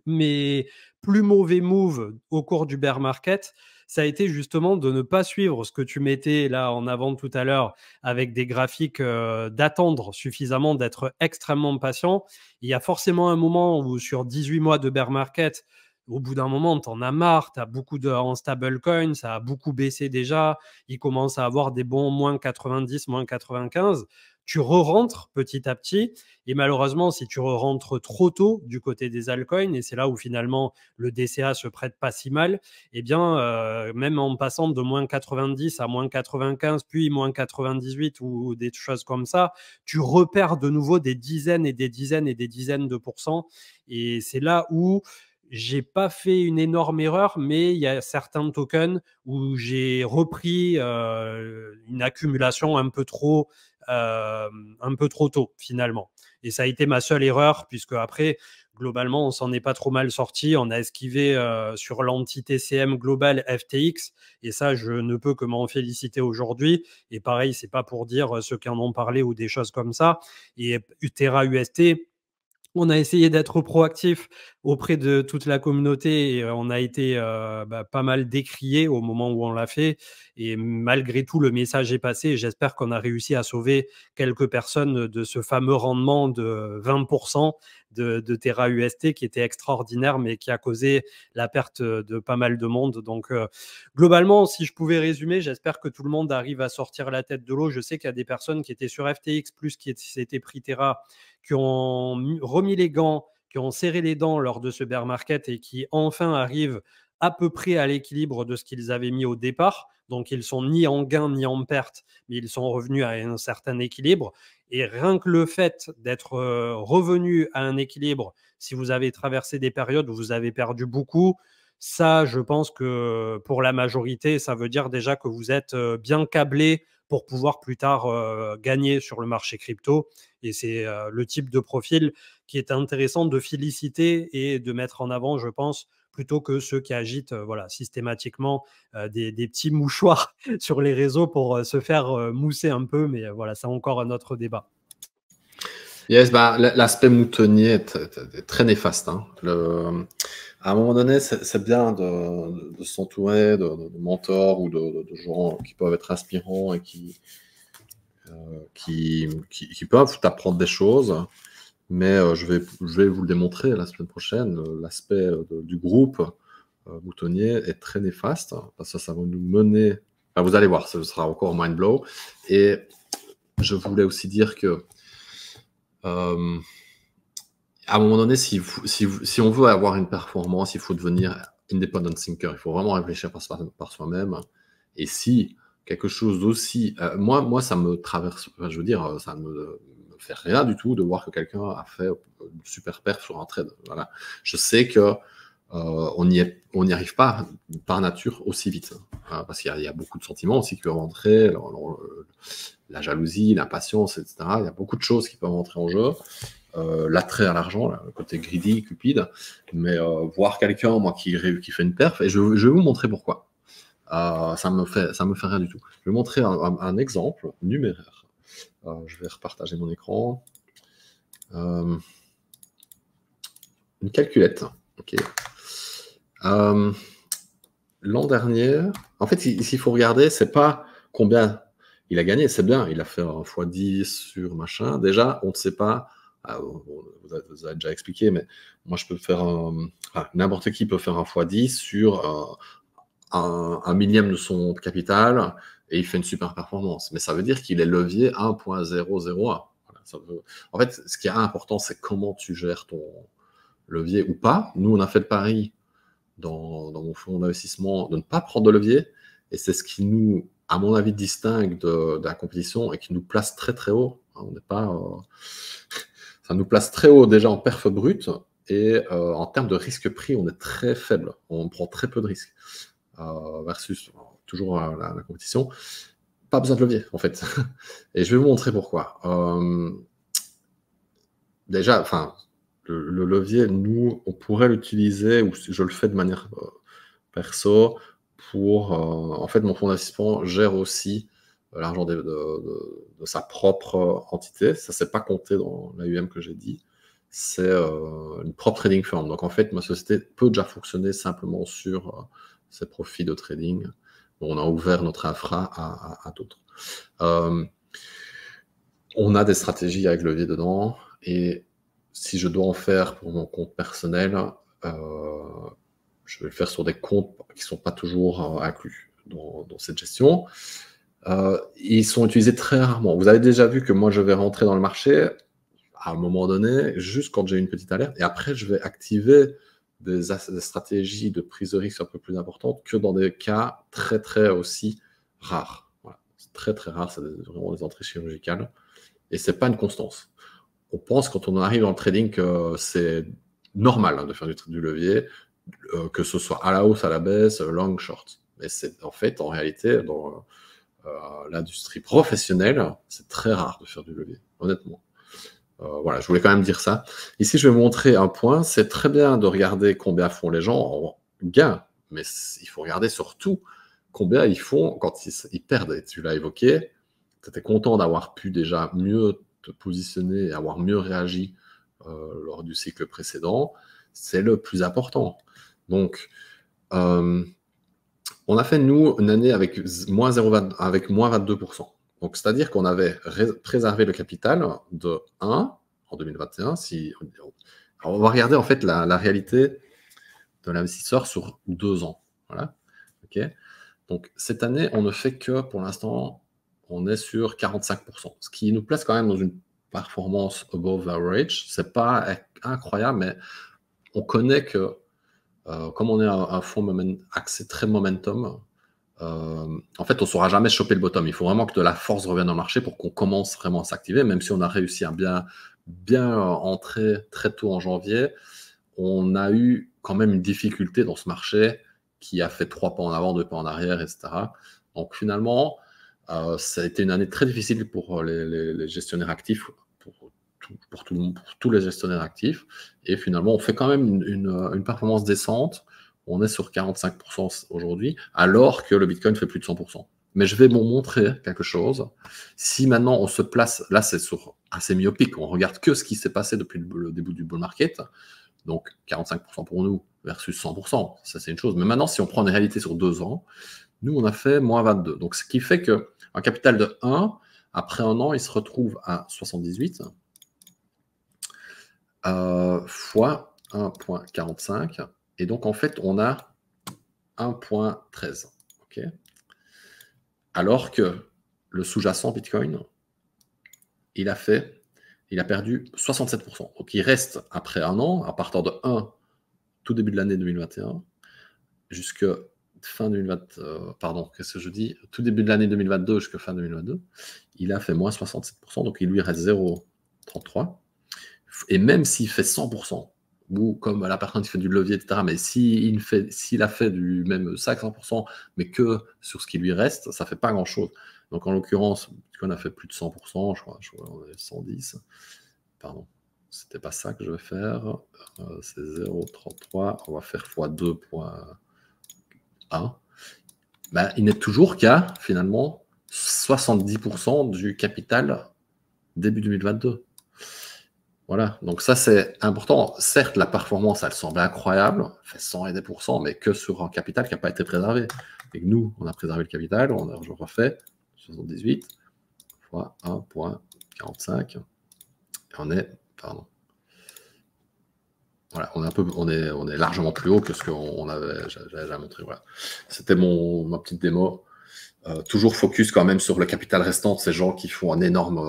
Mes plus mauvais moves au cours du bear market, ça a été justement de ne pas suivre ce que tu mettais là en avant tout à l'heure avec des graphiques, d'attendre suffisamment, d'être extrêmement patient. Il y a forcément un moment où sur 18 mois de bear market, au bout d'un moment, tu en as marre, tu as beaucoup en stablecoin, ça a beaucoup baissé déjà, il commence à avoir des bons moins 90, moins 95. Tu re-rentres petit à petit et malheureusement, si tu rentres trop tôt du côté des altcoins, et c'est là où finalement le DCA se prête pas si mal, eh bien, même en passant de moins 90 à moins 95, puis moins 98 ou des choses comme ça, tu repères de nouveau des dizaines et des dizaines et des dizaines de pourcents. Et c'est là où j'ai pas fait une énorme erreur, mais il y a certains tokens où j'ai repris une accumulation un peu trop tôt finalement. Et ça a été ma seule erreur, puisque après, globalement, on s'en est pas trop mal sorti. On a esquivé sur l'anti-TCM global FTX, et ça, je ne peux que m'en féliciter aujourd'hui. Et pareil, c'est pas pour dire ceux qui en ont parlé ou des choses comme ça. Et Terra UST, On a essayé d'être proactif auprès de toute la communauté et on a été pas mal décrié au moment où on l'a fait. Et malgré tout, le message est passé et j'espère qu'on a réussi à sauver quelques personnes de ce fameux rendement de 20% de Terra UST qui était extraordinaire, mais qui a causé la perte de pas mal de monde. Donc, globalement, si je pouvais résumer, j'espère que tout le monde arrive à sortir la tête de l'eau. Je sais qu'il y a des personnes qui étaient sur FTX+, qui s'étaient pris Terra, qui ont remis les gants, qui ont serré les dents lors de ce bear market et qui enfin arrivent à peu près à l'équilibre de ce qu'ils avaient mis au départ. Donc, ils sont ni en gain ni en perte, mais ils sont revenus à un certain équilibre. Et rien que le fait d'être revenu à un équilibre, si vous avez traversé des périodes où vous avez perdu beaucoup, ça, je pense que pour la majorité, ça veut dire déjà que vous êtes bien câblé pour pouvoir plus tard gagner sur le marché crypto. Et c'est le type de profil qui est intéressant de féliciter et de mettre en avant, je pense, plutôt que ceux qui agitent systématiquement des petits mouchoirs sur les réseaux pour se faire mousser un peu. Mais voilà, c'est encore un autre débat. Yes, l'aspect moutonnier est très néfaste. Hein. À un moment donné, c'est bien de s'entourer de mentors ou de gens qui peuvent être inspirants et qui peuvent t'apprendre des choses. Mais je vais vous le démontrer la semaine prochaine. L'aspect du groupe moutonnier est très néfaste parce que ça va nous mener. Enfin, vous allez voir, ce sera encore mind blow. Et je voulais aussi dire que à un moment donné, si on veut avoir une performance, il faut devenir independent thinker. Il faut vraiment réfléchir par soi-même. Et si quelque chose d'aussi... moi, ça me traverse... Enfin, je veux dire, ça me fait rien du tout de voir que quelqu'un a fait une super perf sur un trade. Voilà. Je sais que on n'y arrive pas par nature aussi vite. Hein, parce qu'il y a beaucoup de sentiments aussi qui peuvent entrer, la jalousie, l'impatience, etc. Il y a beaucoup de choses qui peuvent entrer en jeu. L'attrait à l'argent, le côté greedy, cupide. Mais voir quelqu'un, moi, qui fait une perf, et je vais vous montrer pourquoi. Ça me fait rien du tout. Je vais vous montrer un exemple numéraire. Je vais repartager mon écran. Une calculette. Ok. L'an dernier, en fait, ici, il faut regarder, c'est pas combien il a gagné, c'est bien, il a fait un x10 sur machin. Déjà, on ne sait pas, vous avez déjà expliqué, mais moi, je peux faire n'importe qui peut faire un x10 sur un millième de son capital et il fait une super performance. Mais ça veut dire qu'il est levier 1.001. Voilà, en fait, ce qui est important, c'est comment tu gères ton levier ou pas. Nous, on a fait le pari dans mon fonds d'investissement de ne pas prendre de levier. Et c'est ce qui nous, à mon avis, distingue de la compétition et qui nous place très très haut. On n'est pas, ça nous place très haut déjà en perf brute et en termes de risque-prix, on est très faible. On prend très peu de risques versus toujours la compétition. Pas besoin de levier en fait. Et je vais vous montrer pourquoi. Déjà, enfin, le levier, nous, on pourrait l'utiliser, ou je le fais de manière perso, pour... en fait, mon fonds d'investissement gère aussi l'argent de sa propre entité. Ça, c'est pas compté dans l'AUM que j'ai dit. C'est une propre trading firm. Donc, en fait, ma société peut déjà fonctionner simplement sur ses profits de trading. Bon, on a ouvert notre infra à d'autres. On a des stratégies avec levier dedans, et si je dois en faire pour mon compte personnel, je vais le faire sur des comptes qui ne sont pas toujours inclus dans cette gestion. Ils sont utilisés très rarement. Vous avez déjà vu que moi, je vais rentrer dans le marché à un moment donné, juste quand j'ai une petite alerte, et après, je vais activer des stratégies de prise de risque un peu plus importantes que dans des cas très, très aussi rares. Voilà. C'est très, très rare, c'est vraiment des entrées chirurgicales, et ce n'est pas une constance. On pense quand on arrive dans le trading que c'est normal de faire du levier, que ce soit à la hausse, à la baisse, long, short. Mais c'est en fait, en réalité, dans l'industrie professionnelle, c'est très rare de faire du levier, honnêtement. Voilà, je voulais quand même dire ça. Ici, je vais vous montrer un point. C'est très bien de regarder combien font les gens en gain, mais il faut regarder surtout combien ils font quand ils perdent. Et tu l'as évoqué, tu étais content d'avoir pu déjà mieux te positionner et avoir mieux réagi lors du cycle précédent, c'est le plus important. Donc, on a fait, nous, une année avec moins 22%. Donc, c'est-à-dire qu'on avait préservé le capital de 1 en 2021. Alors, on va regarder en fait la réalité de l'investisseur sur 2 ans. Voilà. OK. Donc, cette année, on ne fait que, pour l'instant, on est sur 45%, ce qui nous place quand même dans une performance above average. C'est pas incroyable, mais on connaît que, comme on est un fonds axé très momentum, en fait, on ne saura jamais choper le bottom. Il faut vraiment que de la force revienne dans le marché pour qu'on commence vraiment à s'activer, même si on a réussi à bien entrer très tôt en janvier. On a eu quand même une difficulté dans ce marché qui a fait 3 pas en avant, 2 pas en arrière, etc. Donc finalement, ça a été une année très difficile pour les gestionnaires actifs, pour tous les gestionnaires actifs. Et finalement, on fait quand même une performance décente. On est sur 45% aujourd'hui, alors que le Bitcoin fait plus de 100%. Mais je vais vous montrer quelque chose. Si maintenant on se place, là c'est assez myopique, on regarde que ce qui s'est passé depuis le début du bull market. Donc 45% pour nous versus 100%, ça c'est une chose. Mais maintenant, si on prend une réalité sur 2 ans, nous on a fait moins 22. Donc ce qui fait qu'un capital de 1, après un an, il se retrouve à 78 fois 1,45. Et donc en fait, on a 1,13. Okay, alors que le sous-jacent Bitcoin, il a perdu 67%. Donc il reste après un an, à partir de 1, tout début de l'année 2021, jusque fin 2020, qu'est-ce que je dis, tout début de l'année 2022 jusqu'à fin 2022, il a fait moins 67%, donc il lui reste 0,33. Et même s'il fait 100%, ou comme la personne qui fait du levier, etc., mais s'il a fait du même 500%, mais que sur ce qui lui reste, ça ne fait pas grand-chose. Donc en l'occurrence, on a fait plus de 100%, je crois on est 110. Pardon, c'était pas ça que je vais faire. C'est 0,33, on va faire x2.1. Ben, il n'est toujours qu'à, finalement, 70% du capital début 2022. Voilà, donc ça c'est important. Certes, la performance, elle semble incroyable, elle fait 100 et des pourcents, mais que sur un capital qui n'a pas été préservé. Et que nous, on a préservé le capital, je refais, 78 fois 1,45. Et on est, voilà, on est largement plus haut que ce qu'on j'avais déjà montré. Voilà. C'était ma petite démo. Toujours focus quand même sur le capital restant de ces gens qui font un énorme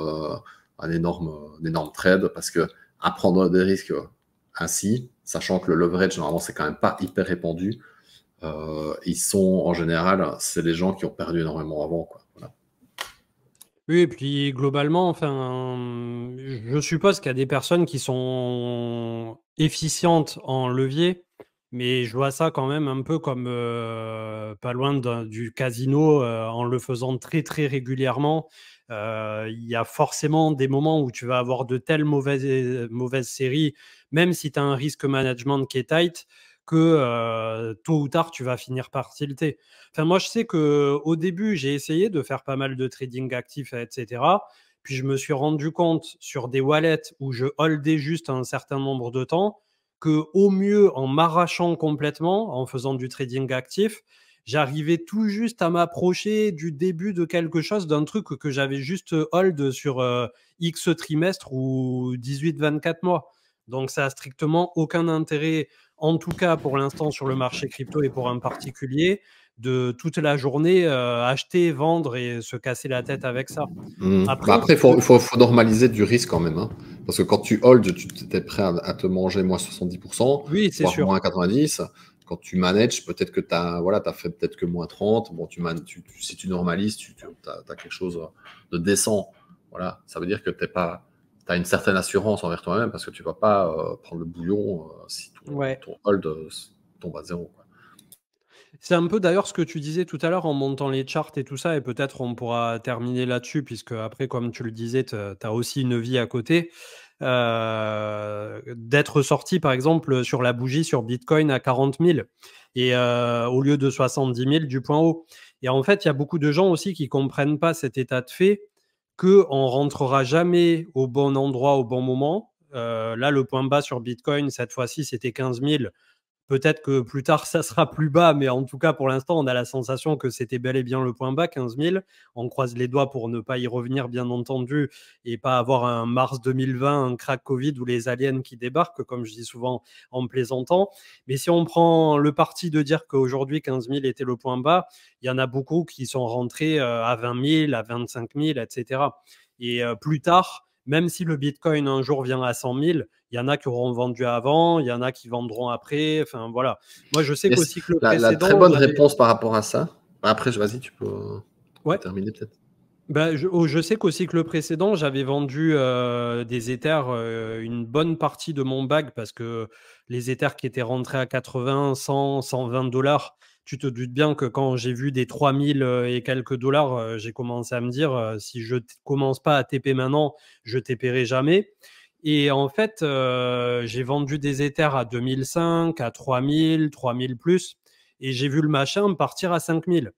trade, parce que à prendre des risques ainsi, sachant que le leverage, normalement, c'est quand même pas hyper répandu, ils sont, en général, c'est les gens qui ont perdu énormément avant, quoi. Voilà. Oui, et puis globalement, enfin, je suppose qu'il y a des personnes qui sont efficientes en levier, mais je vois ça quand même un peu comme pas loin du casino en le faisant très très régulièrement. Il y a forcément des moments où tu vas avoir de telles mauvaises séries, même si tu as un risque management qui est tight, que tôt ou tard, tu vas finir par tilter. Enfin, moi, je sais qu'au début, j'ai essayé de faire pas mal de trading actif, etc. Puis je me suis rendu compte sur des wallets où je holdais juste un certain nombre de temps que, au mieux, en m'arrachant complètement, en faisant du trading actif, j'arrivais tout juste à m'approcher du début de quelque chose, d'un truc que j'avais juste hold sur X trimestres ou 18-24 mois. Donc, ça n'a strictement aucun intérêt, en tout cas pour l'instant sur le marché crypto et pour un particulier, de toute la journée acheter, vendre et se casser la tête avec ça. Après, il faut normaliser du risque quand même. Hein. Parce que quand tu hold, tu étais prêt à te manger moins 70%, oui, c'est voire sûr. moins 90%. Quand tu manages, peut-être que tu as fait peut-être que moins 30%. Bon, si tu normalises, tu as quelque chose de décent. Voilà. Ça veut dire que tu as une certaine assurance envers toi-même, parce que tu ne vas pas prendre le bouillon si ton hold tombe à zéro. Quoi. C'est un peu d'ailleurs ce que tu disais tout à l'heure en montant les charts et tout ça, et peut-être on pourra terminer là-dessus, puisque après, comme tu le disais, tu as aussi une vie à côté. D'être sorti, par exemple, sur la bougie sur Bitcoin à 40 000 et au lieu de 70 000 du point haut. Et en fait, il y a beaucoup de gens aussi qui ne comprennent pas cet état de fait, qu'on ne rentrera jamais au bon endroit, au bon moment. Là, le point bas sur Bitcoin, cette fois-ci, c'était 15 000. Peut-être que plus tard, ça sera plus bas, mais en tout cas, pour l'instant, on a la sensation que c'était bel et bien le point bas, 15 000. On croise les doigts pour ne pas y revenir, bien entendu, et pas avoir un mars 2020, un crack Covid ou les aliens qui débarquent, comme je dis souvent en plaisantant. Mais si on prend le parti de dire qu'aujourd'hui, 15 000 était le point bas, il y en a beaucoup qui sont rentrés à 20 000, à 25 000, etc. Et plus tard, même si le Bitcoin un jour vient à 100 000, il y en a qui auront vendu avant, il y en a qui vendront après. Enfin, voilà. Moi, je sais qu'au cycle La précédent. très bonne réponse par rapport à ça. Après, vas-y, tu peux terminer peut-être. Je sais qu'au cycle précédent, j'avais vendu des Ethers, une bonne partie de mon bag, parce que les Ethers qui étaient rentrés à 80, 100, 120 dollars, tu te doutes bien que quand j'ai vu des 3000 et quelques dollars, j'ai commencé à me dire, si je commence pas à TP maintenant, je TPerai jamais. Et en fait, j'ai vendu des Ethers à 2005, à 3000, 3000 plus, et j'ai vu le machin partir à 5000.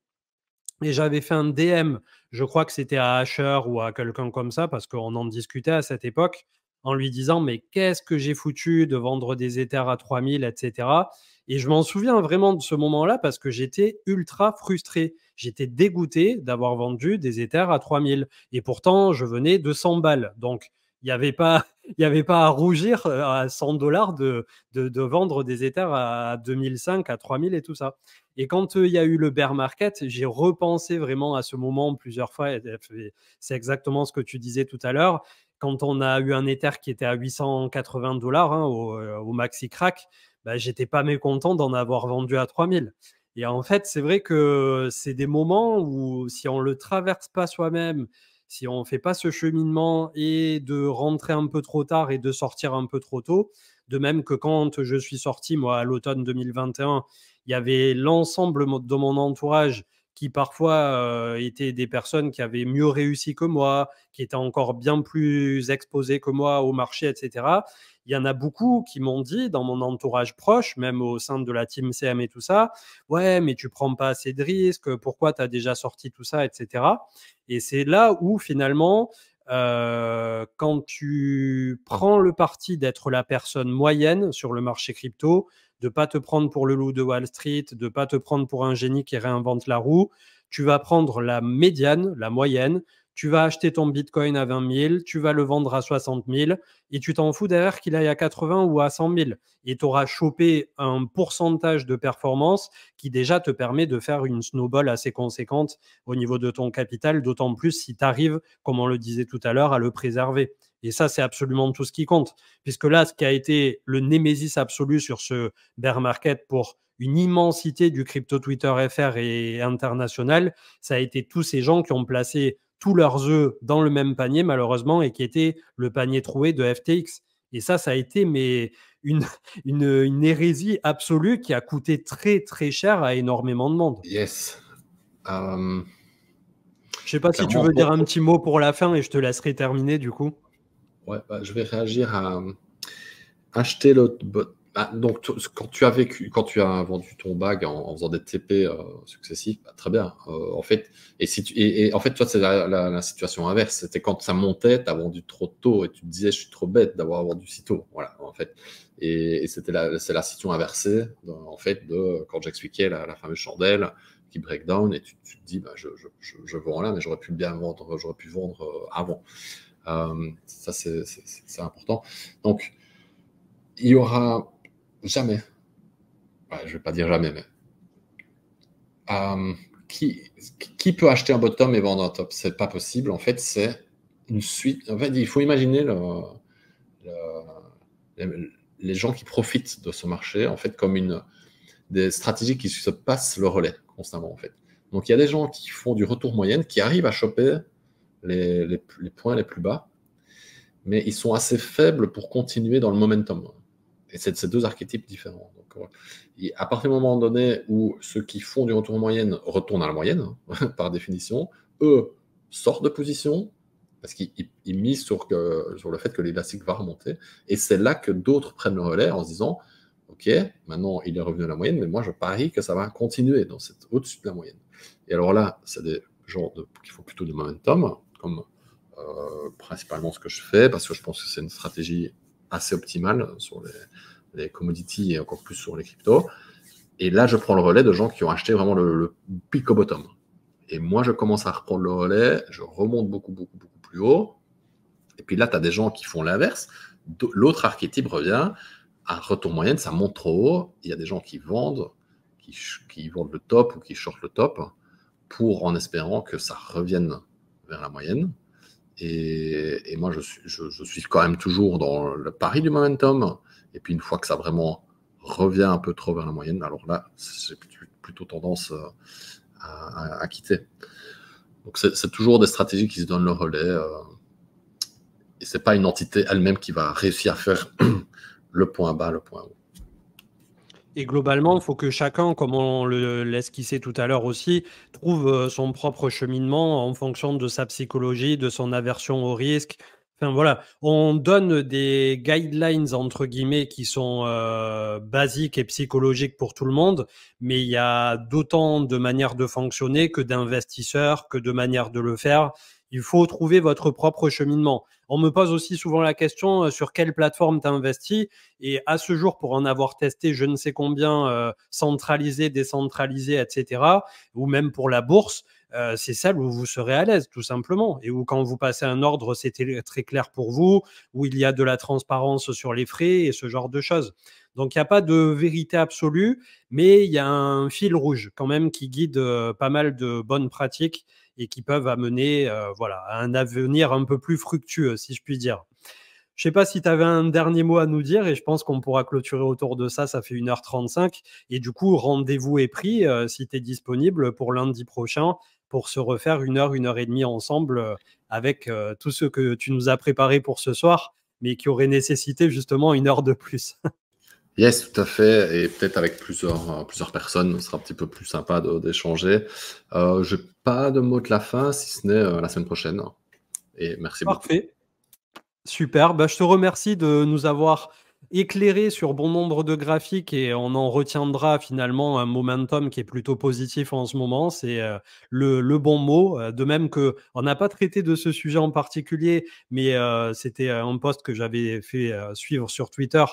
Et j'avais fait un DM, je crois que c'était à Asher ou à quelqu'un comme ça, parce qu'on en discutait à cette époque, en lui disant, mais qu'est-ce que j'ai foutu de vendre des Ethers à 3000, etc. Et je m'en souviens vraiment de ce moment-là, parce que j'étais ultra frustré. J'étais dégoûté d'avoir vendu des Ethers à 3000. Et pourtant, je venais de 100 balles. Donc, il n'y avait pas, il y avait pas à rougir à 100 dollars de vendre des Ethers à 2005, à 3000 et tout ça. Et quand il y a eu le bear market, j'ai repensé vraiment à ce moment plusieurs fois. C'est exactement ce que tu disais tout à l'heure. Quand on a eu un Ether qui était à 880 dollars au maxi crack, bah, j'étais pas mécontent d'en avoir vendu à 3000. Et en fait, c'est vrai que c'est des moments où, si on le traverse pas soi-même, si on fait pas ce cheminement et de rentrer un peu trop tard et de sortir un peu trop tôt, de même que quand je suis sorti, moi, à l'automne 2021, il y avait l'ensemble de mon entourage qui parfois étaient des personnes qui avaient mieux réussi que moi, qui étaient encore bien plus exposées que moi au marché, etc. Il y en a beaucoup qui m'ont dit, dans mon entourage proche, même au sein de la team CM et tout ça, ouais, mais tu prends pas assez de risques, pourquoi tu as déjà sorti tout ça, etc. Et c'est là où finalement, quand tu prends le parti d'être la personne moyenne sur le marché crypto, de pas te prendre pour le loup de Wall Street, de pas te prendre pour un génie qui réinvente la roue, tu vas prendre la médiane, la moyenne, tu vas acheter ton Bitcoin à 20 000, tu vas le vendre à 60 000 et tu t'en fous derrière qu'il aille à 80 ou à 100 000. Et tu auras chopé un pourcentage de performance qui déjà te permet de faire une snowball assez conséquente au niveau de ton capital, d'autant plus si tu arrives, comme on le disait tout à l'heure, à le préserver. Et ça, c'est absolument tout ce qui compte. Puisque là, ce qui a été le némésis absolu sur ce bear market pour une immensité du crypto Twitter FR et international, ça a été tous ces gens qui ont placé tous leurs œufs dans le même panier, malheureusement, et qui était le panier troué de FTX. Et ça a été une hérésie absolue qui a coûté très, très cher à énormément de monde. Yes. Je sais pas si tu veux dire un petit mot pour la fin et je te laisserai terminer du coup. Ouais, je vais réagir à acheter le. Donc, quand tu as vendu ton bag en faisant des TP successifs, très bien. En fait, en fait, toi, c'est la situation inverse. C'était quand ça montait, tu as vendu trop tôt et tu te disais, je suis trop bête d'avoir vendu si tôt. Voilà, en fait. Et c'est la situation inversée, en fait, de quand j'expliquais la fameuse chandelle qui break down et tu te dis, je vends là, mais j'aurais pu bien vendre, j'aurais pu vendre avant. Ça, c'est important. Donc, il y aura jamais, je ne vais pas dire jamais, mais qui peut acheter un bottom et vendre un top? C'est pas possible. En fait, c'est une suite. En fait, il faut imaginer les gens qui profitent de ce marché, en fait, comme des stratégies qui se passent le relais constamment, en fait. Donc, il y a des gens qui font du retour moyenne, qui arrivent à choper les points les plus bas, mais ils sont assez faibles pour continuer dans le momentum. Et c'est ces deux archétypes différents. Donc, et à partir du moment donné où ceux qui font du retour en moyenne retournent à la moyenne, par définition, eux sortent de position parce qu'ils misent sur le fait que l'élastique va remonter. Et c'est là que d'autres prennent le relais en se disant, OK, maintenant il est revenu à la moyenne, mais moi je parie que ça va continuer au-dessus de la moyenne. Et alors là, c'est des gens qui font plutôt du momentum, comme principalement ce que je fais, parce que je pense que c'est une stratégie assez optimale sur les commodities et encore plus sur les cryptos. Et là, je prends le relais de gens qui ont acheté vraiment le pic au bottom. Et moi, je commence à reprendre le relais, je remonte beaucoup plus haut. Et puis là, tu as des gens qui font l'inverse. L'autre archétype revient à retour moyenne, ça monte trop haut. Il y a des gens qui vendent le top ou qui shortent le top en espérant que ça revienne vers la moyenne. Et moi, je suis quand même toujours dans le pari du momentum. Et puis, une fois que ça vraiment revient un peu trop vers la moyenne, alors là, j'ai plutôt tendance à quitter. Donc, c'est toujours des stratégies qui se donnent le relais. Et ce n'est pas une entité elle-même qui va réussir à faire le point bas, le point haut. Et globalement, il faut que chacun, comme on l'esquissait tout à l'heure aussi, trouve son propre cheminement en fonction de sa psychologie, de son aversion au risque. Enfin voilà, on donne des guidelines entre guillemets qui sont basiques et psychologiques pour tout le monde, mais il y a d'autant de manières de fonctionner que d'investisseurs, que de manières de le faire. Il faut trouver votre propre cheminement. On me pose aussi souvent la question sur quelle plateforme tu as investi. Et à ce jour, pour en avoir testé je ne sais combien, centralisé, décentralisé, etc., ou même pour la bourse, c'est celle où vous serez à l'aise, tout simplement. Et où quand vous passez un ordre, c'est très clair pour vous, où il y a de la transparence sur les frais et ce genre de choses. Donc, il n'y a pas de vérité absolue, mais il y a un fil rouge quand même qui guide pas mal de bonnes pratiques et qui peuvent amener à un avenir un peu plus fructueux, si je puis dire. Je ne sais pas si tu avais un dernier mot à nous dire et je pense qu'on pourra clôturer autour de ça. Ça fait 1h35. Et du coup, rendez-vous est pris si tu es disponible pour lundi prochain pour se refaire 1 heure et demie ensemble avec tout ce que tu nous as préparé pour ce soir, mais qui aurait nécessité justement 1 heure de plus. Yes, tout à fait. Et peut-être avec plusieurs personnes, ce sera un petit peu plus sympa d'échanger. Je n'ai pas de mot de la fin, si ce n'est la semaine prochaine. Et merci beaucoup. Parfait. Super, je te remercie de nous avoir éclairé sur bon nombre de graphiques et on en retiendra finalement un momentum qui est plutôt positif en ce moment. C'est le bon mot. De même que on n'a pas traité de ce sujet en particulier, mais c'était un post que j'avais fait suivre sur Twitter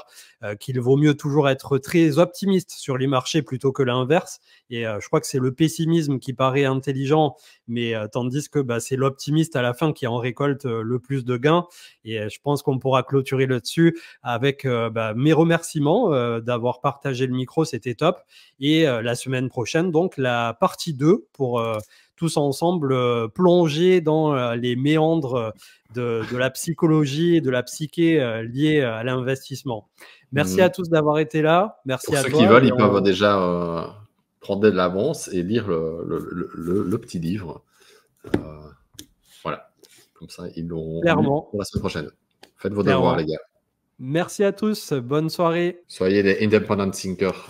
qu'il vaut mieux toujours être très optimiste sur les marchés plutôt que l'inverse. Et je crois que c'est le pessimisme qui paraît intelligent, mais tandis que c'est l'optimiste à la fin qui en récolte le plus de gains. Et je pense qu'on pourra clôturer là-dessus avec mes remerciements d'avoir partagé le micro, c'était top. Et la semaine prochaine, donc la partie 2 pour tous ensemble plonger dans les méandres de la psychologie et de la psyché liée à l'investissement. Merci à tous d'avoir été là. Merci pour à ceux toi. qui veulent, ils peuvent déjà prendre de l'avance et lire le petit livre. Voilà. Comme ça, ils l'auront Clairement. pour la semaine prochaine. Faites vos devoirs, les gars. Merci à tous. Bonne soirée. Soyez des independent thinkers.